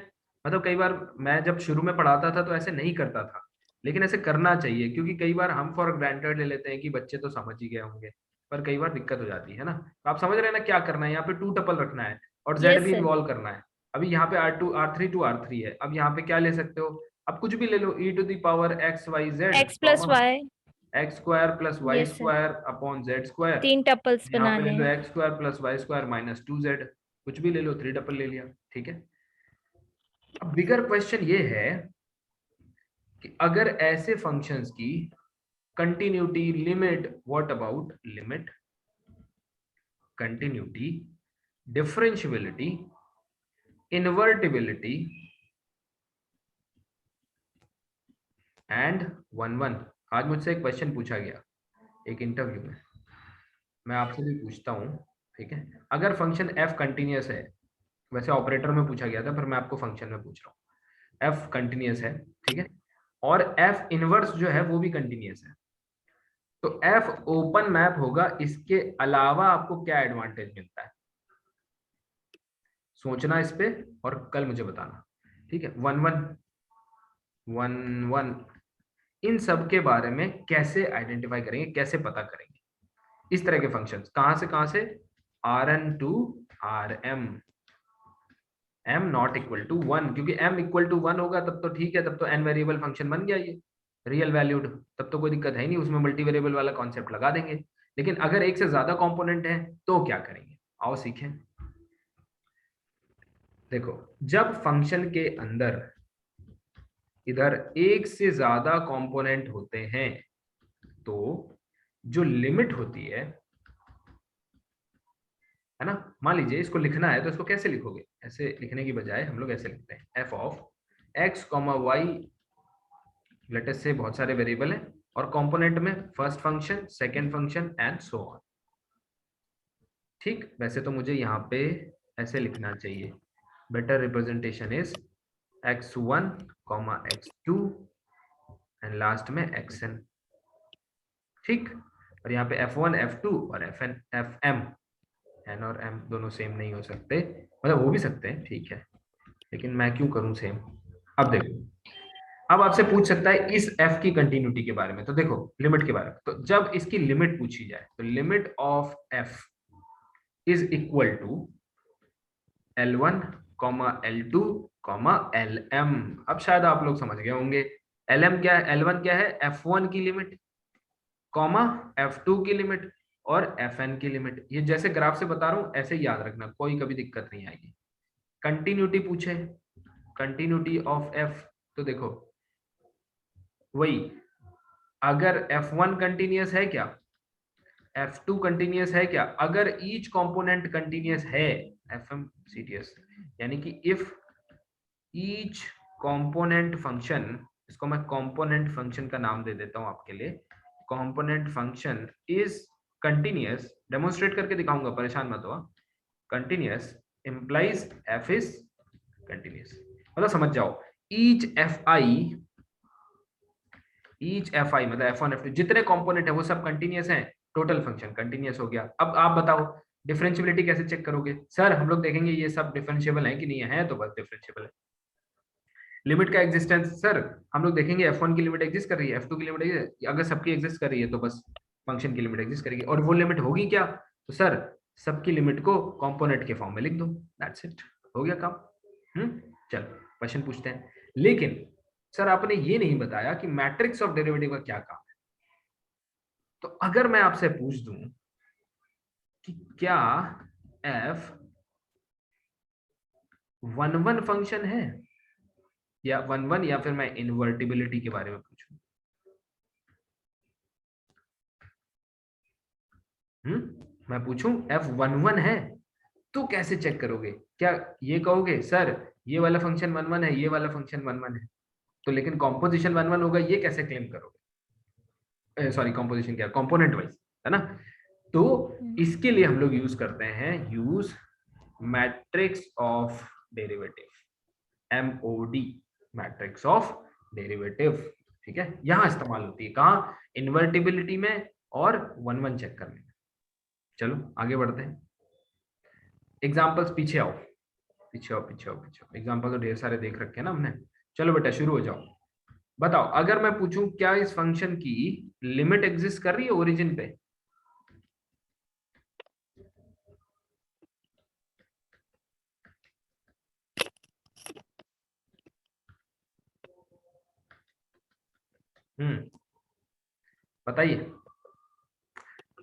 मतलब कई बार मैं जब शुरू में पढ़ाता था तो ऐसे नहीं करता था, लेकिन ऐसे करना चाहिए, क्योंकि कई बार हम फॉर ग्रांटेड ले लेते हैं कि बच्चे तो समझ ही गए होंगे, पर कई बार दिक्कत हो जाती है ना। तो आप समझ रहे हैं ना क्या करना है, यहाँ पे टू टपल रखना है और जेड यस भी सर। इन्वॉल्व करना है। अभी यहाँ पे R3 टू R3 है, अब यहाँ पे क्या ले सकते हो, अब कुछ भी ले लो, e to the power x y z x plus y, x square plus y yes sir, square upon z square, 3 tuples यहाँ पे बनाने ले लो हैं। X square plus y square minus 2z, कुछ भी ले लो, थ्री टपल ले लिया, ठीक है। अब बिगर क्वेश्चन ये है कि अगर ऐसे फंक्शंस की continuity limit, what about limit, continuity, differentiability, invertibility and 1 1। आज मुझसे एक क्वेश्चन पूछा गया एक इंटरव्यू में, मैं आपसे भी पूछता हूँ, ठीक है। अगर फंक्शन f कंटिन्यूअस है, वैसे ऑपरेटर में पूछा गया था पर मैं आपको फंक्शन में पूछ रहा हूँ, f कंटिन्यूअस है, ठीक है, और f इनवर्स जो है वो भी कंटिन्यूअस है, तो f ओपन मैप होगा, इसके अलावा आपको क्या एडवांटेज मिलता है, सोचना इस पे और कल मुझे बताना, ठीक है। 1 1 1 1, इन सब के बारे में कैसे आइडेंटिफाई करेंगे, कैसे पता करेंगे, इस तरह के फंक्शंस कहां से Rn to Rm, m not equal to 1, क्योंकि m इक्वल टू 1 होगा तब तो ठीक है, तब तो n वेरिएबल फंक्शन बन गया ये रियल वैल्यूड, तब तो कोई दिक्कत है नहीं, उसमें मल्टी वेरिएबल वाला कॉन्सेप्ट लगा देंगे। लेकिन अगर एक से ज्यादा कंपोनेंट है तो क्या करेंगे, आओ सीखें। देखो जब फंक्शन के अंदर इधर एक से ज्यादा कंपोनेंट होते हैं तो जो लिमिट होती है है ना। मान लीजिए इसको लिखना है तो इसको कैसे लिखोगे, ऐसे लिखने की बजाय हम लोग ऐसे लिखते हैं, f of x comma y, latest से बहुत सारे वेरिएबल हैं और कंपोनेंट में first function, second function and so on. ठीक, वैसे तो मुझे यहाँ पे ऐसे लिखना चाहिए, better representation is x1 comma x2 and last में xn। ठीक, और यहाँ पे f1 f2 और fn fm, n और m दोनों सेम नहीं हो सकते, मतलब हो भी सकते हैं, ठीक है, लेकिन मैं क्यों करूं सेम। अब देखो, अब आपसे पूछ सकता है इस f की कंटिन्यूटी के बारे में, तो देखो लिमिट के बारे में, तो जब इसकी लिमिट पूछी जाए तो limit of f is equal to L1 L2 LM। अब शायद आप लोग समझ गए होंगे LM क्या है, L1 क्या है, F1 की लिमिट कॉमा F2 की लिमिट और Fn की लिमिट। ये जैसे ग्राफ से बता रहा हूं ऐसे ही याद रखना, कोई कभी दिक्कत नहीं आएगी। कंटिन्यूटी पूछे, कंटिन्यूटी ऑफ f, तो देखो वही, अगर F1 कंटिन्यूअस है क्या, F2 कंटिन्यूअस है क्या, अगर ईच कंपोनेंट कंटिन्यूअस है, FMCTS, यानी कि इफ ईच कंपोनेंट फंक्शन, इसको मैं कंपोनेंट फंक्शन का नाम दे देता हूं आपके लिए, component function is continuous, demonstrate करके दिखाऊंगा, परेशान मत हो, continuous implies f is continuous, मतलब समझ जाओ, ईच fi मतलब f1 f2 जितने कंपोनेंट है वो सब कंटिन्यूअस हैं, टोटल फंक्शन कंटिन्यूअस हो गया। अब आप बताओ डिफरेंशियबिलिटी कैसे चेक करोगे, सर हम लोग देखेंगे ये सब डिफरेंशिएबल है कि नहीं है, तो बस डिफरेंशिएबल है। लिमिट का एग्जिस्टेंस, सर हम लोग देखेंगे f1 की लिमिट एग्जिस्ट कर रही है, f2 की लिमिट, अगर सबकी एग्जिस्ट कर रही है तो बस फंक्शन की लिमिट एग्जिस्ट करेगी, और वो लिमिट होगी क्या, तो सर सबकी लिमिट को कंपोनेंट के फॉर्म में लिख दो, दैट्स इट, हो गया काम। चलो क्वेश्चन पूछते हैं, लेकिन सर आपने ये नहीं बताया कि मैट्रिक्स ऑफ डेरिवेटिव का क्या काम है। तो अगर मैं आपसे पूछ दूं कि क्या f 1-1 फंक्शन है या 1-1, या फिर मैं इनवर्टिबिलिटी के बारे में पूछूं, मैं पूछूं f 1-1 है, तो कैसे चेक करोगे, क्या ये कहोगे सर ये वाला फंक्शन 1-1 है, ये वाला फंक्शन 1-1 है, तो लेकिन कॉम्पोजिशन 1-1 होगा, ये कैसे क्लेम करोगे, सॉरी कॉम्पोजिशन क्या, कंपोनेंट वाइज, है ना। तो इसके लिए हम लोग यूज करते हैं, use matrix of derivative, MOD, matrix of derivative, ठीक है, यहां इस्तेमाल होती है, कहां, इन्वर्टिबिलिटी में और 1-1 चेक करने में। चलो आगे बढ़ते हैं, एग्जांपल्स, पीछे आओ पीछे आओ पीछे आओ पीछे आओ, एग्जांपल तो ढेर सारे देख रखे हैं ना हमने। चलो बेटा शुरू हो जाओ, बताओ अगर मैं पूछूं क्या इस फंक्शन की लिमिट एग्जिस्ट कर रही है ओरिजिन पे, बताइए,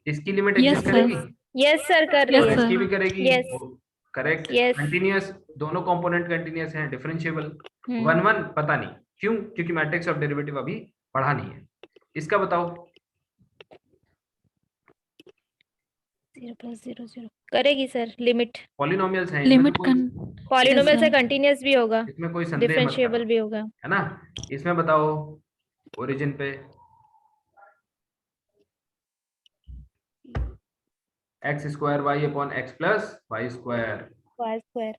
इसकी लिमिट एग्जिस्ट करेगी, यस सर कर रही Yes, है, sir. इसकी भी करेगी, Yes. Correct, Yes. कंटिन्यूअस, दोनों कंपोनेंट कंटिन्यूअस हैं, डिफरेंशिएबल। 1-1 पता नहीं क्यों, क्योंकि मैट्रिक्स ऑफ डेरिवेटिव अभी पढ़ा नहीं है। इसका बताओ, 0 + 0 0 करेगी सर, लिमिट, पॉलिनोमियल्स हैं, लिमिट पॉलिनोमियल से sir. कंटिन्यूअस भी होगा, इसमें कोई संदेह मत डिफरेंशिएबल करना, भी होगा, है ना। इसमें बताओ ओरिजिन पे x² y/x + y², y²,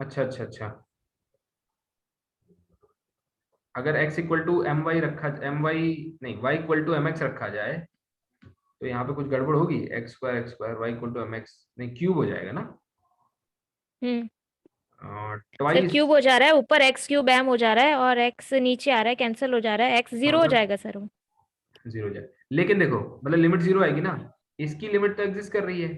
अच्छा अच्छा अच्छा, अगर x = my रखा, my नहीं, y = mx रखा जाए तो यहाँ पे कुछ गड़बड़ होगी, x² y = mx, नहीं क्यूब हो जाएगा ना, सर ट्वाइस, क्यूब हो जा रहा है, ऊपर x³ m हो जा रहा है और x नीचे आ रहा है, कैंसिल हो जा रहा है, x 0 हो जाएगा सर, वो 0 हो जाए, लेकिन देखो मतलब लिमिट 0 आएगी ना, इसकी लिमिट तो एग्जिस्ट कर रही है,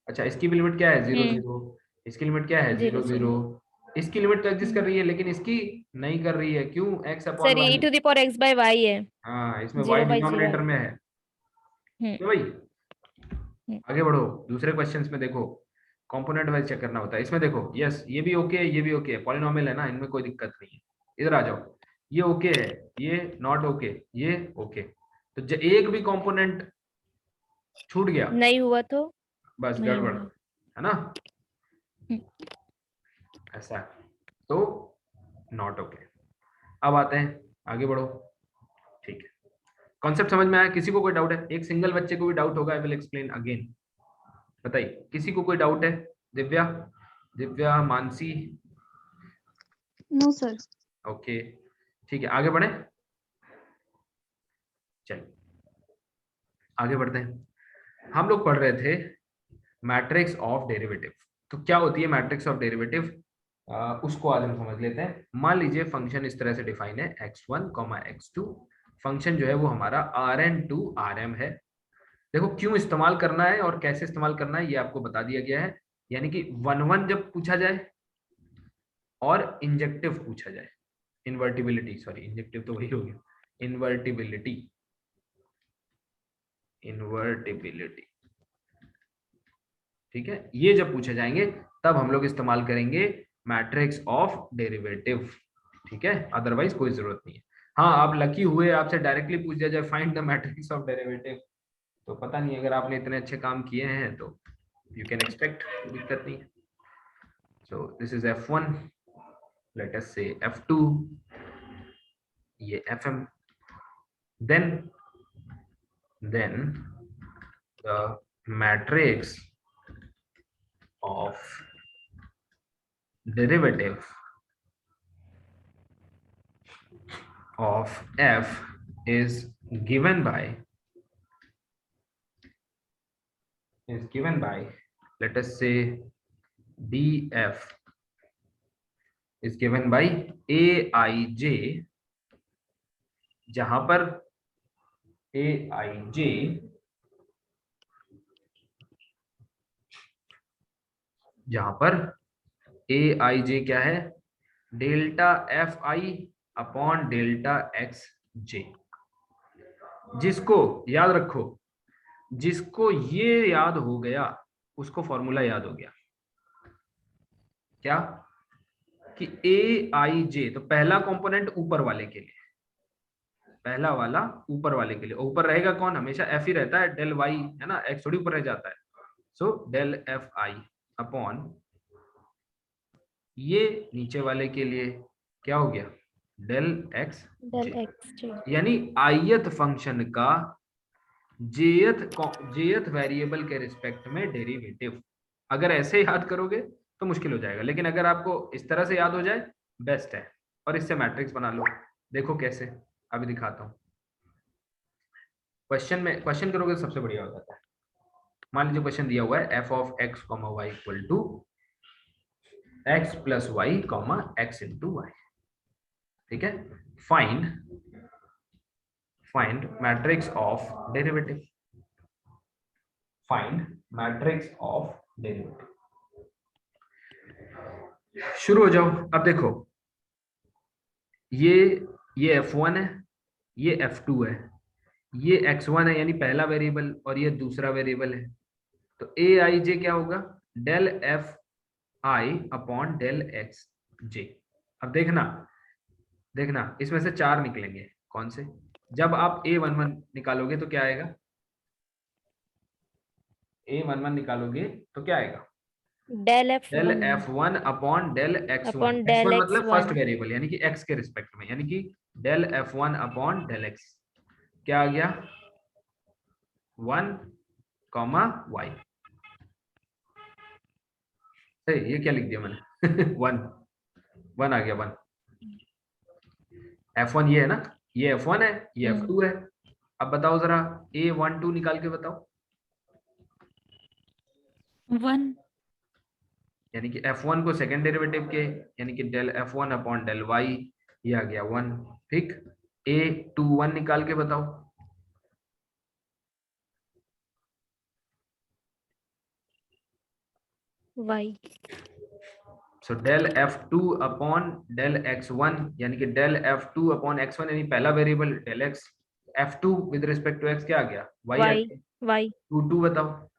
अच्छा इसकी भी लिमिट क्या है, 0 0, इसकी लिमिट क्या है, 0 0, इसकी लिमिट तो एग्जिस्ट कर रही है, लेकिन इसकी नहीं कर रही है, क्यों, x/y, सर ये e⁻x/y है, हाँ इसमें y 0/0 डिनोमिनेटर में है, तो भाई आगे बढ़ो, दूसरे क्वेश्चंस में देखो कंपोनेंट वाइज चेक करना होता है, इसमें देखो यस ये भी ओके है, ये भी ओके है, पॉलिनोमियल है ना, इनमें कोई दिक्कत नहीं है। इधर आ जाओ, ये ओके है, ये नॉट ओके, ये ओके। तो एक भी कंपोनेंट छूट गया, नहीं हुआ तो बस नहीं गड़बड़, होगा। है ना, ऐसा है, तो नॉट ओके। अब आते हैं, आगे बढ़ो, ठीक है, कॉन्सेप्ट समझ में आया? किसी को कोई डाउट है? एक सिंगल बच्चे को भी डाउट होगा, आई विल एक्सप्लेन अगेन। बताइए, किसी को कोई डाउट है? Divya, Divya, Mansi, no sir. Okay, ठीक है, आगे बढ़े, चलिए आगे बढ़ते हैं। हम लोग पढ़ रहे थे मैट्रिक्स ऑफ डेरिवेटिव। तो क्या होती है मैट्रिक्स ऑफ डेरिवेटिव, उसको आज हम समझ लेते हैं। मान लीजिए फंक्शन इस तरह से डिफाइन है, x1, x2। फंक्शन जो है वो हमारा Rn टू Rm है। देखो क्यों इस्तेमाल करना है और कैसे इस्तेमाल करना है ये आपको बता दिया गया है। यानी कि 1 जब पूछा जाए और इंजेक्टिव पूछा जाए, इन्वर्टिबिलिटी, सॉरी इंजेक्टिव तो वही हो गया, इन्वर्टिबिलिटी, इन्वर्टिबिलिटी, ठीक है, ये जब पूछे जाएंगे तब हम लोग इस्तेमाल करेंगे मैट्रिक्स ऑफ डेरिवेटिव, ठीक है, अदरवाइज कोई जरूरत नहीं है। हाँ, आप लकी हुए, आपसे डायरेक्टली पूछ दिया जाए find the matrix of derivative, तो पता नहीं, अगर आपने इतने अच्छे काम किए हैं तो यू कैन एक्सपेक्ट, दिक्कत नहीं। So this is f1, late us से f2, ये fm, then the matrix of derivative of f is given by let us say df is given by aij, जहां पर aij क्या है, delta f i upon delta x j. जिसको याद रखो, जिसको ये याद हो गया उसको फॉर्मूला याद हो गया, क्या, कि ए आई जे, तो पहला कंपोनेंट ऊपर वाले के लिए, पहला वाला ऊपर वाले के लिए, ऊपर रहेगा कौन, हमेशा एफ ही रहता है, डेल वाई है ना, एक्स थोड़ी ऊपर रह जाता है। So del f i upon ये नीचे वाले के लिए क्या हो गया, डेल एक्स जे, यानी आयत फंक्शन का जेथ वेरिएबल के रिस्पेक्ट में डेरिवेटिव। अगर ऐसे याद करोगे तो मुश्किल हो जाएगा, लेकिन अगर आपको इस तरह से याद हो जाए बेस्ट है, और इससे मैट्रिक्स बना लो। देखो कैसे, अभी दिखाता हूं। क्वेश्चन करोगे तो सबसे बढ़िया हो जाता है। मान लीजिए क्वेश्चन दिया हुआ है f of x, y equal to x plus y, x into y, ठीक है, find matrix of derivative, find matrix of derivative. शुरू हो जाओ। अब देखो, ये f1 है, ये f2 है, ये x1 है यानी पहला वेरिएबल, और ये दूसरा वेरिएबल है। तो ए आई जे क्या होगा, del f i upon del x j. अब देखना इसमें से 4 निकलेंगे, कौन से, जब आप a11 निकालोगे तो क्या आएगा, a11 निकालोगे तो क्या आएगा, del f1 upon del x1, x1 मतलब फर्स्ट वेरिएबल यानी कि x के रिस्पेक्ट में, यानी कि del f1 upon del x, क्या आ गया 1, y। सही, ये क्या लिख दिया मैंने 1 आ गया 1। f1 ये है ना, ये f1 है, ये f2 है। अब बताओ जरा a12 निकाल के बताओ, 1, यानी कि f1 को सेकंड डेरिवेटिव के, यानी कि del f1 upon del y, ये आ गया 1, ठीक। a21 निकाल के बताओ, y। So del f2 upon del x1, यानी कि डेल f2 अपॉन x1 यानी पहला variable del x, f2 with respect to x क्या आ गया, y आ गया। y 2 बताओ,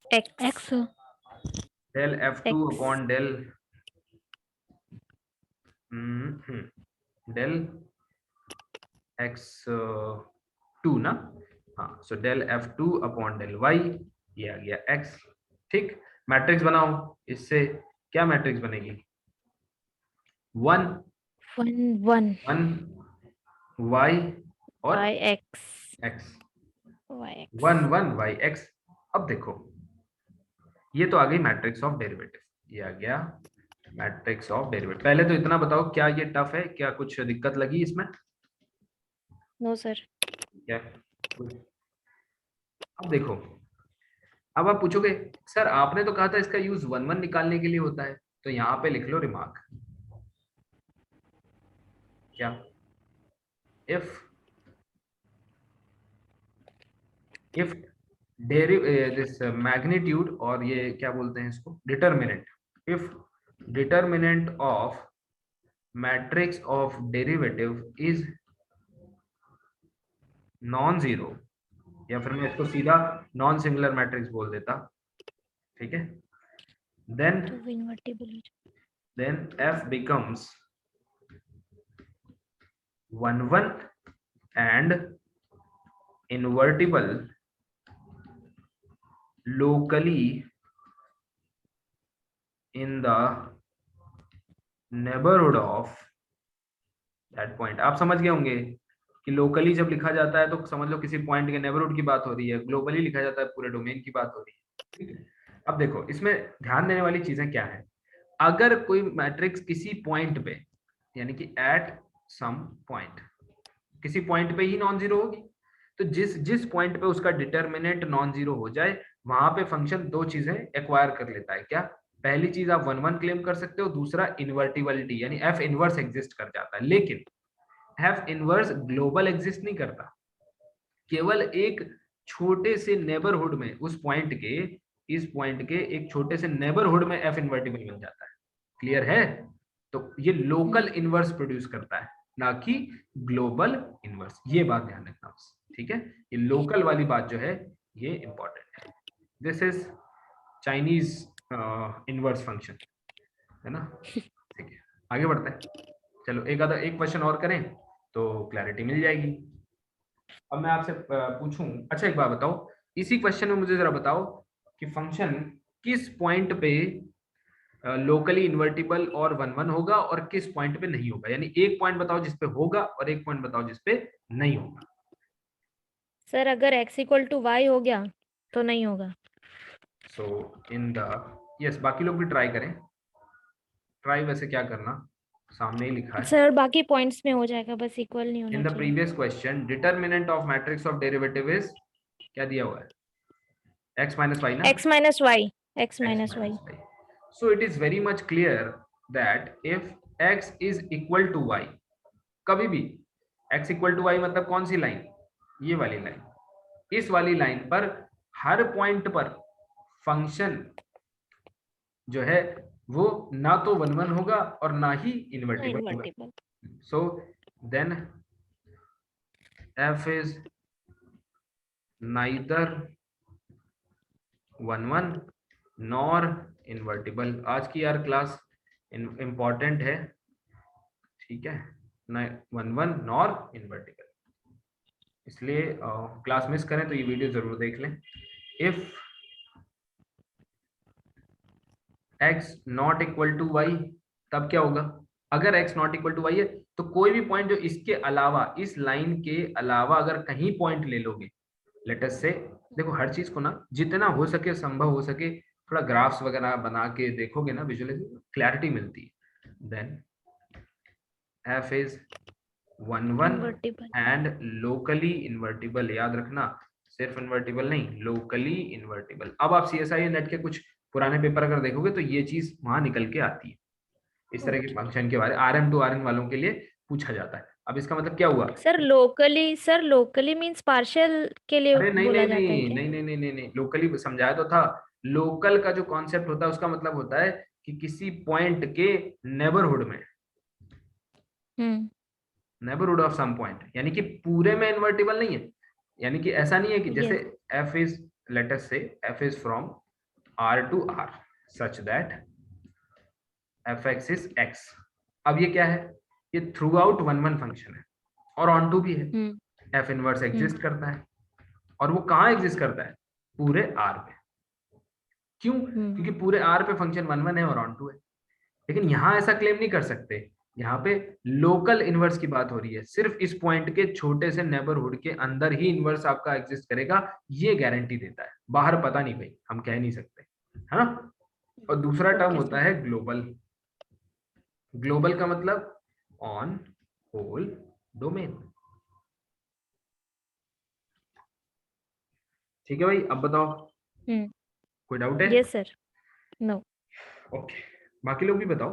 x del f2 upon del del x2 ना, हाँ, so del f2 upon del y, ये आ गया x। ठीक, मैट्रिक्स बनाओ, इससे क्या मैट्रिक्स बनेगी? 1 1 y और y x x, y x 1 1 y x। अब देखो, ये तो आ गई मैट्रिक्स ऑफ डेरिवेटिव, ये आ गया मैट्रिक्स ऑफ डेरिवेटिव। पहले तो इतना बताओ, क्या ये टफ है? क्या कुछ दिक्कत लगी इसमें? No sir. क्या? अब देखो, अब आप पूछोगे सर आपने तो कहा था इसका यूज 1 1 निकालने के लिए होता है, तो यहाँ पे लिख लो रिमार्क, क्या? इफ दिस मैग्नीट्यूड, और ये क्या बोलते हैं इसको, determinant, if determinant of matrix of derivative is non zero, या फिर मैं इसको सीधा नॉन सिंगुलर मैट्रिक्स बोल देता, ठीक है, देन तो invertible f becomes 1 1 and invertible locally in the neighborhood of that point। आप समझ गए होंगे कि लोकली जब लिखा जाता है तो समझ लो किसी पॉइंट के नेबरहुड की बात हो रही है, ग्लोबली लिखा जाता है पूरे डोमेन की बात हो रही है, ठीक है। अब देखो इसमें ध्यान देने वाली चीजें क्या है, अगर कोई मैट्रिक्स किसी पॉइंट पे, यानी कि एट सम पॉइंट, किसी पॉइंट पे ही नॉन जीरो होगी, तो जिस पॉइंट पे उसका डिटर्मिनेंट नॉन जीरो हो जाए, वहां पे फंक्शन दो चीजें एक्वायर कर लेता है। क्या? पहली चीज आप 1 1 क्लेम कर सकते हो, दूसरा इनवर्टिबिलिटी, यानी एफ इनवर्स एग्जिस्ट कर जाता है। लेकिन एफ इनवर्स ग्लोबल एग्जिस्ट नहीं करता, केवल एक छोटे से नेबरहुड में, उस पॉइंट के, इस पॉइंट के एक छोटे से नेबरहुड में एफ इनवर्टिबल बन जाता है। क्लियर है? तो ये लोकल इनवर्स प्रोड्यूस करता है, ना कि ग्लोबल इनवर्स। ये बात ध्यान रखना बस, ठीक है। ये लोकल वाली बात जो है ये इंपॉर्टेंट है। This is Chinese inverse function, है ना? ठीक है, आगे बढ़ते हैं। चलो एक क्वेश्चन और करें तो क्लैरिटी मिल जाएगी। अब मैं आपसे पूछूं, अच्छा एक बात बताओ, इसी क्वेश्चन में मुझे जरा बताओ कि फंक्शन किस पॉइंट पे लोकली इन्वर्टिबल और 1 1 होगा और किस पॉइंट पे नहीं होगा। यानी एक पॉइंट बताओ जिसपे होगा और एक पॉइंट बताओ जिसपे नहीं होगा। सर अगर x इक्वल टू y हो गया तो नहीं होगा। सो इन द यस, बाकी लोग भी ट्राई करें। ट्राई वैसे क्या करना, सामने ही लिखा है। सर बाकी पॉइंट्स में हो जाएगा, बस इक्वल नहीं होना इन द चाहिए। Previous question determinant of matrix of derivative is, क्या दिया हुआ है? x माइनस वाई ना, x minus y, x minus y. So it is very much clear that if x is equal to y, कभी भी x equal to y मतलब कौन सी line? ये वाली लाइन। इस वाली लाइन पर हर पॉइंट पर फंक्शन जो है वो ना तो 1 1 होगा और ना ही इन्वर्टिबल होगा। So then f is neither 1 1 nor invertible. आज की यार क्लास इंपॉर्टेंट है, ठीक है, ना 1 1 नॉर इन्वर्टिबल, इसलिए क्लास मिस करें तो ये वीडियो जरूर देख लें। If x not equal to y, तब क्या होगा? अगर x not equal to y है तो कोई भी पॉइंट जो इसके अलावा, इस लाइन के अलावा अगर कहीं पॉइंट ले लोगे, लेट अस से, देखो हर चीज को ना जितना हो सके, संभव हो सके, थोड़ा ग्राफ्स वगैरह बना के देखोगे ना, विजुअली क्लैरिटी मिलती है। Then f is 1 1 and locally invertible. याद रखना, सिर्फ इन्वर्टिबल नहीं, लोकली इन्वर्टिबल। अब आप CSI नेट के कुछ पुराने पेपर अगर देखोगे तो ये चीज वहां निकल के आती है, इस तरह के फंक्शन के बारे, RM to RN वालों के लिए पूछा जाता है। अब इसका मतलब क्या हुआ? सर लोकली मींस पार्शियल के लिए अरे नहीं बोला नहीं जाता है नहीं क्या? नहीं नहीं नहीं नहीं नहीं, लोकली समझाया तो था। लोकल का जो कॉन्सेप्ट होता है उसका मतलब होता है कि किसी पॉइंट के नेबरहुड में, नेबरहुड ऑफ सम पॉइंट, यानी कि पूरे में इन्वर्टिबल नहीं है। यानी कि ऐसा नहीं है कि जैसे f is, let us say f is from R to R such that fx is x, अब ये क्या है, ये थ्रू आउट 1 1 फंक्शन है और ऑन टू भी है। एफ इनवर्स एग्जिस्ट करता है और वो कहाँ एग्जिस्ट करता है, पूरे आर पे। क्यों? क्योंकि पूरे आर पे फंक्शन 1 1 है और ऑन टू है। लेकिन यहाँ ऐसा क्लेम नहीं कर सकते, यहाँ पे लोकल इनवर्स की बात हो रही है, सिर्फ इस पॉइंट के छोटे से नेबरहुड के अंदर ही इनवर्स आपका एग्जिस्ट करेगा, ये गारंटी देता है। बाहर पता नहीं भाई, हम कह नहीं सकते, है ना। और दूसरा टर्म होता है ग्लोबल। ग्लोबल का मतलब ऑन होल डोमेन। ठीक है भाई, अब बताओ कोई डाउट है? Yes sir. नो। ओके, बाकी लोग भी बताओ,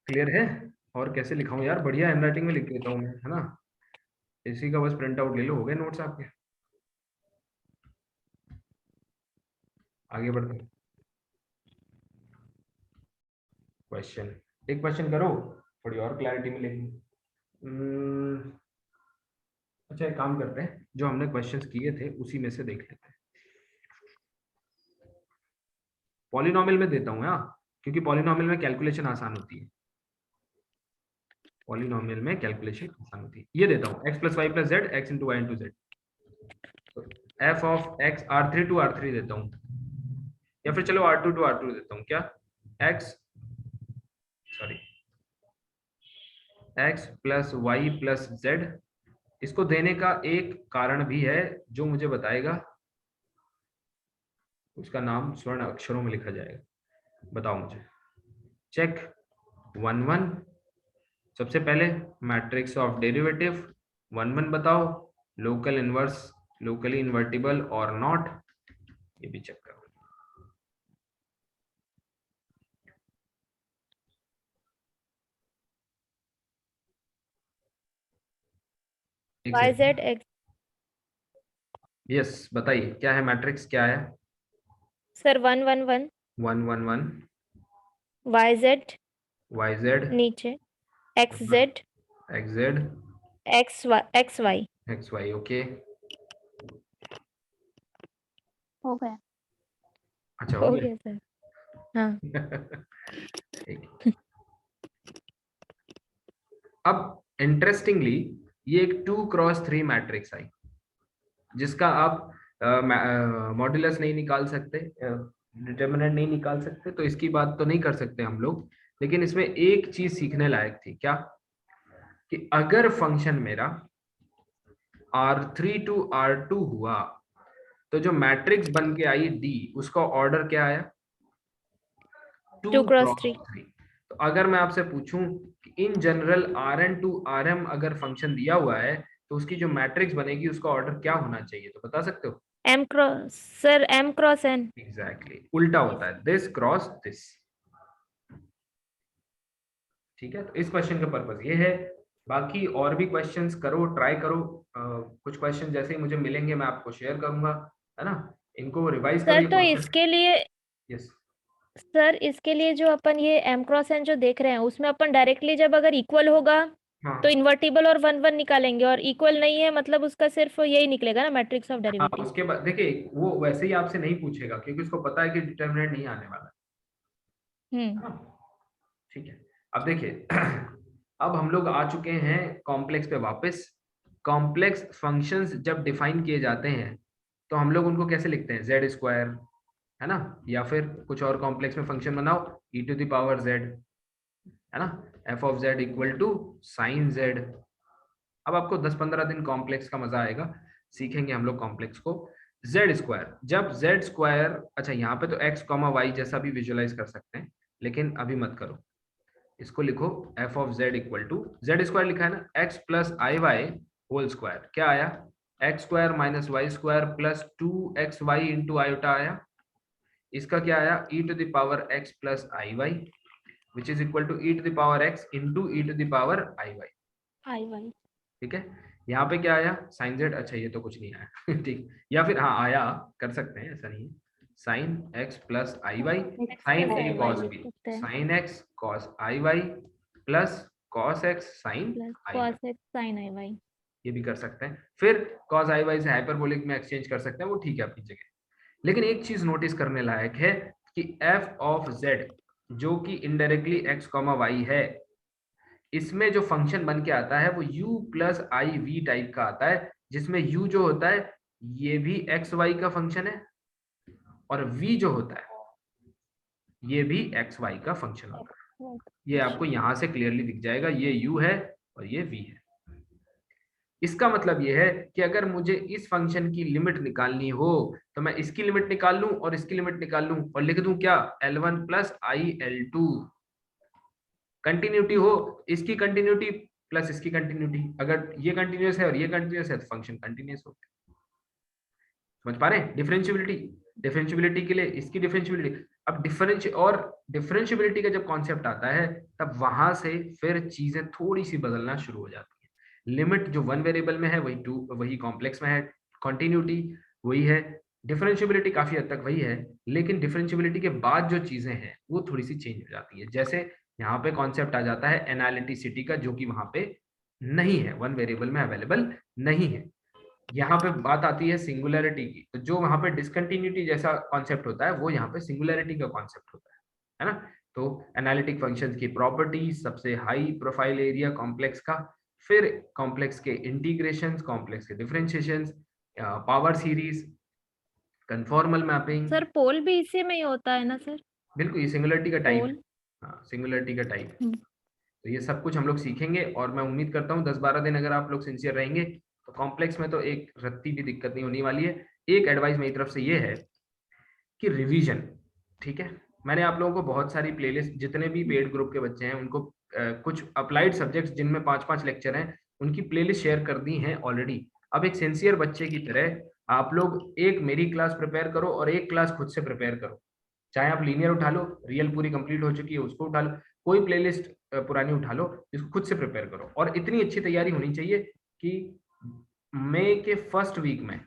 क्लियर है? और कैसे लिखाऊं यार, बढ़िया हैंडराइटिंग में लिख देता हूँ मैं, है ना। इसी का बस प्रिंट आउट ले लो, हो गए नोट्स आपके। आगे बढ़ते हैं। क्वेश्चन, एक क्वेश्चन करो, थोड़ी और क्लैरिटी मिलेगी। अच्छा एक काम करते हैं, जो हमने क्वेश्चंस किए थे उसी में से देख लेते हैं। पॉलिनोमियल में देता हूँ यार, क्योंकि पॉलिनोमियल में कैलकुलेशन आसान होती है। पॉलिनोमियल में कैलकुलेशन आसान होती है। ये देता हूँ x + y + z x × y × z। तो f of x r3 to r3 देता हूँ, या फिर चलो r2 to r2 देता हूँ। क्या x + y + z, इसको देने का एक कारण भी है जो मुझे बताएगा, उसका नाम स्वर्ण अक्षरों में लिखा जाएगा। बताओ मुझे। चेक 1 1, सबसे पहले मैट्रिक्स ऑफ डेरिवेटिव 1 1 बताओ, लोकल इनवर्स, लोकली इन्वर्टिबल और नॉट, ये भी चेक करो। YZ X यस, बताइए क्या है मैट्रिक्स, क्या है? सर 1 1 1 1 1 1 YZ YZ नीचे XZ XZ XY XY। Okay, हो गया। अच्छा हो हो गया सर। हाँ। ठीक। अब इंटरेस्टिंगली ये एक 2 × 3 मैट्रिक्स आई, जिसका आप मॉड्यूलस नहीं निकाल सकते, डिटर्मिनेंट नहीं निकाल सकते, तो इसकी बात तो नहीं कर सकते हम लोग। लेकिन इसमें एक चीज सीखने लायक थी, क्या? कि अगर फंक्शन मेरा R3 to R2 हुआ, तो जो मैट्रिक्स बन के आई D, उसका ऑर्डर क्या आया? 2 × 3। तो अगर मैं आपसे पूछूं कि in general Rn to Rm अगर फंक्शन दिया हुआ है, तो उसकी जो मैट्रिक्स बनेगी उसका ऑर्डर क्या होना चाहिए, तो बता सकते हो? M × N। एग्जैक्टली, उल्टा होता है, दिस क्रॉस दिस। ठीक है, तो इस क्वेश्चन का पर्पस ये है। बाकी और भी क्वेश्चंस करो, ट्राई करो। कुछ क्वेश्चन जैसे ही मुझे मिलेंगे मैं आपको शेयर करूंगा, है ना। इनको रिवाइज सर करो। तो इसके लिए यस सर इसके लिए जो अपन ये M × N जो देख रहे हैं, उसमें अपन डायरेक्टली जब अगर इक्वल होगा हाँ तो इन्वर्टिबल और 1 1 निकालेंगे, और इक्वल नहीं है मतलब उसका सिर्फ यही निकलेगा ना, मैट्रिक्स ऑफ हाँ, डेरिवेटिव। उसके बाद देखिए वो वैसे ही आपसे नहीं पूछेगा, क्योंकि उसको पता है कि डिटरमिनेंट नहीं आने वाला, है ना। ठीक है, अब देखिए अब हम लोग आ चुके हैं कॉम्प्लेक्स पे वापस। कॉम्प्लेक्स फंक्शंस जब डिफाइन किए जाते हैं तो हम लोग उनको कैसे लिखते हैं? Z², है ना, या फिर कुछ और कॉम्प्लेक्स में फंक्शन बनाओ e⁻z, है ना, f of z = sin z। अब आपको 10-15 दिन कॉम्प्लेक्स का मजा आएगा, सीखेंगे हम लोग कॉम्प्लेक्स को। Z², जब Z², अच्छा यहाँ पे तो x, y जैसा भी विजुअलाइज कर सकते हैं, लेकिन अभी मत करो, इसको लिखो f ऑफ z = Z² लिखा है ना, x + iy²। क्या आया? x² - y² + 2xy × iota आया। इसका क्या आया? e⁻x + iy, which is equal to e⁻x × e⁻iy। ठीक है, यहाँ पे क्या आया? sin z। अच्छा ये तो कुछ नहीं आया ठीक, या फिर हाँ आया, कर सकते हैं, ऐसा नहीं है। sin x + iy, sin a cos b, sin x cos iy + cos x sin iy, ये भी कर सकते हैं। फिर cos iy से हाइपरबोलिक में एक्सचेंज कर सकते हैं, वो ठीक है अपनी जगह। लेकिन एक चीज नोटिस करने लायक है कि f ऑफ z जो कि इनडायरेक्टली एक्स कॉमा वाई है, इसमें जो फंक्शन बन के आता है वो u plus i v type का आता है, जिसमें u जो होता है ये भी एक्स वाई का फंक्शन है और v जो होता है ये भी एक्स वाई का फंक्शन होता है। ये आपको यहां से क्लियरली दिख जाएगा, ये u है और ये v है। इसका मतलब ये है कि अगर मुझे इस फंक्शन की लिमिट निकालनी हो तो मैं इसकी लिमिट निकाल लूं और इसकी लिमिट निकाल लूं और लिख दूं क्या, L1 प्लस आई L2। कंटिन्यूटी हो, इसकी कंटिन्यूटी प्लस इसकी कंटिन्यूटी, अगर ये कंटिन्यूअस है और ये कंटिन्यूअस है तो फंक्शन कंटिन्यूअस हो। समझ पा रहे हैं? डिफरेंशियबिलिटी के लिए इसकी डिफरेंशियबिलिटी, अब डिफरेंशियबिलिटी का जब कॉन्सेप्ट आता है तब वहां से फिर चीजें थोड़ी सी बदलना शुरू हो जाती है। लिमिट जो वन वेरिएबल में है वही कॉम्प्लेक्स में है, कॉन्टिन्यूटी वही है, डिफरेंशियबिलिटी काफी हद तक वही है, लेकिन डिफरेंशियबिलिटी के बाद जो चीजें हैं वो थोड़ी सी चेंज हो जाती है। जैसे यहाँ पे कॉन्सेप्ट आ जाता है एनालिटिसिटी का, जो कि वहां पे नहीं है, वन वेरिएबल में अवेलेबल नहीं है। यहाँ पे बात आती है सिंगुलैरिटी की, तो जो वहां पे डिसकंटिन्यूटी जैसा कॉन्सेप्ट होता है वो यहाँ पे सिंगुलैरिटी का कॉन्सेप्ट होता है ना। तो एनालिटिक फंक्शंस की प्रॉपर्टीज, सबसे हाई प्रोफाइल एरिया कॉम्प्लेक्स का, फिर कॉम्प्लेक्स के इंटीग्रेशंस, कॉम्प्लेक्स के differentiations, power series, conformal mapping. सर पोल भी इसी में ही होता है ना सर? बिल्कुल, ये सिंगुलैरिटी का टाइप पोल। है। हाँ, सिंगुलैरिटी का टाइप है। तो ये सब कुछ हम लोग सीखेंगे और मैं उम्मीद करता हूँ 10-12 दिन अगर आप लोग सिंसियर रहेंगे तो कॉम्प्लेक्स में तो एक रत्ती भी दिक्कत नहीं होने वाली है। एक एडवाइस मेरी तरफ से ये है कि रिवीजन, ठीक है, मैंने आप लोगों को बहुत सारी प्लेलिस्ट, जितने भी पेड ग्रुप के बच्चे हैं उनको कुछ अप्लाइड सब्जेक्ट्स जिनमें 5-5 लेक्चर हैं उनकी प्लेलिस्ट शेयर कर दी हैं ऑलरेडी। अब एक सिंसियर बच्चे की तरह आप लोग एक मेरी क्लास प्रिपेयर करो और एक क्लास खुद से प्रिपेयर करो। चाहे आप लीनियर उठा लो, रियल पूरी कंप्लीट हो चुकी है उसको उठा लो, कोई प्लेलिस्ट पुरानी उठा लो, इसको खुद से प्रिपेयर करो। और इतनी अच्छी तैयारी होनी चाहिए कि मई के फर्स्ट वीक में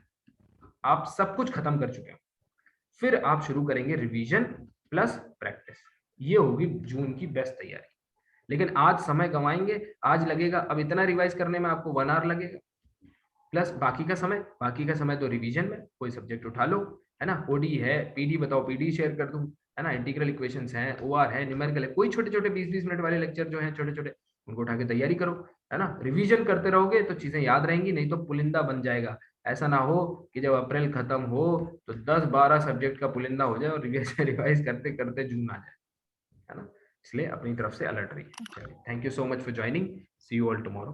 आप सब कुछ खत्म कर चुके हो, फिर आप शुरू करेंगे रिवीजन प्लस प्रैक्टिस। ये होगी जून की बेस्ट तैयारी। लेकिन आज समय गंवाएंगे, आज लगेगा, अब इतना रिवाइज करने में आपको 1 आवर लगेगा, प्लस बाकी का समय तो रिवीजन में कोई सब्जेक्ट उठा लो, है ना। ओडी है, पीडी बताओ, पीडी शेयर कर दूं, है ना, इंटीग्रल इक्वेशंस हैं, ओआर है, न्यूमेरिकल है, कोई छोटे छोटे 20-20 मिनट वाले लेक्चर जो हैं छोटे छोटे, उनको उठा के तैयारी करो, है ना। रिवीजन करते रहोगे तो चीजें याद रहेंगी, नहीं तो पुलिंदा बन जाएगा। ऐसा ना हो कि जब अप्रैल खत्म हो तो 10-12 सब्जेक्ट का पुलिंदा हो जाए और रिवाइज करते करते जून आ जाए, है ना। इसलिए अपनी तरफ से अलर्ट रहिए। Thank you so much for joining, see you all tomorrow.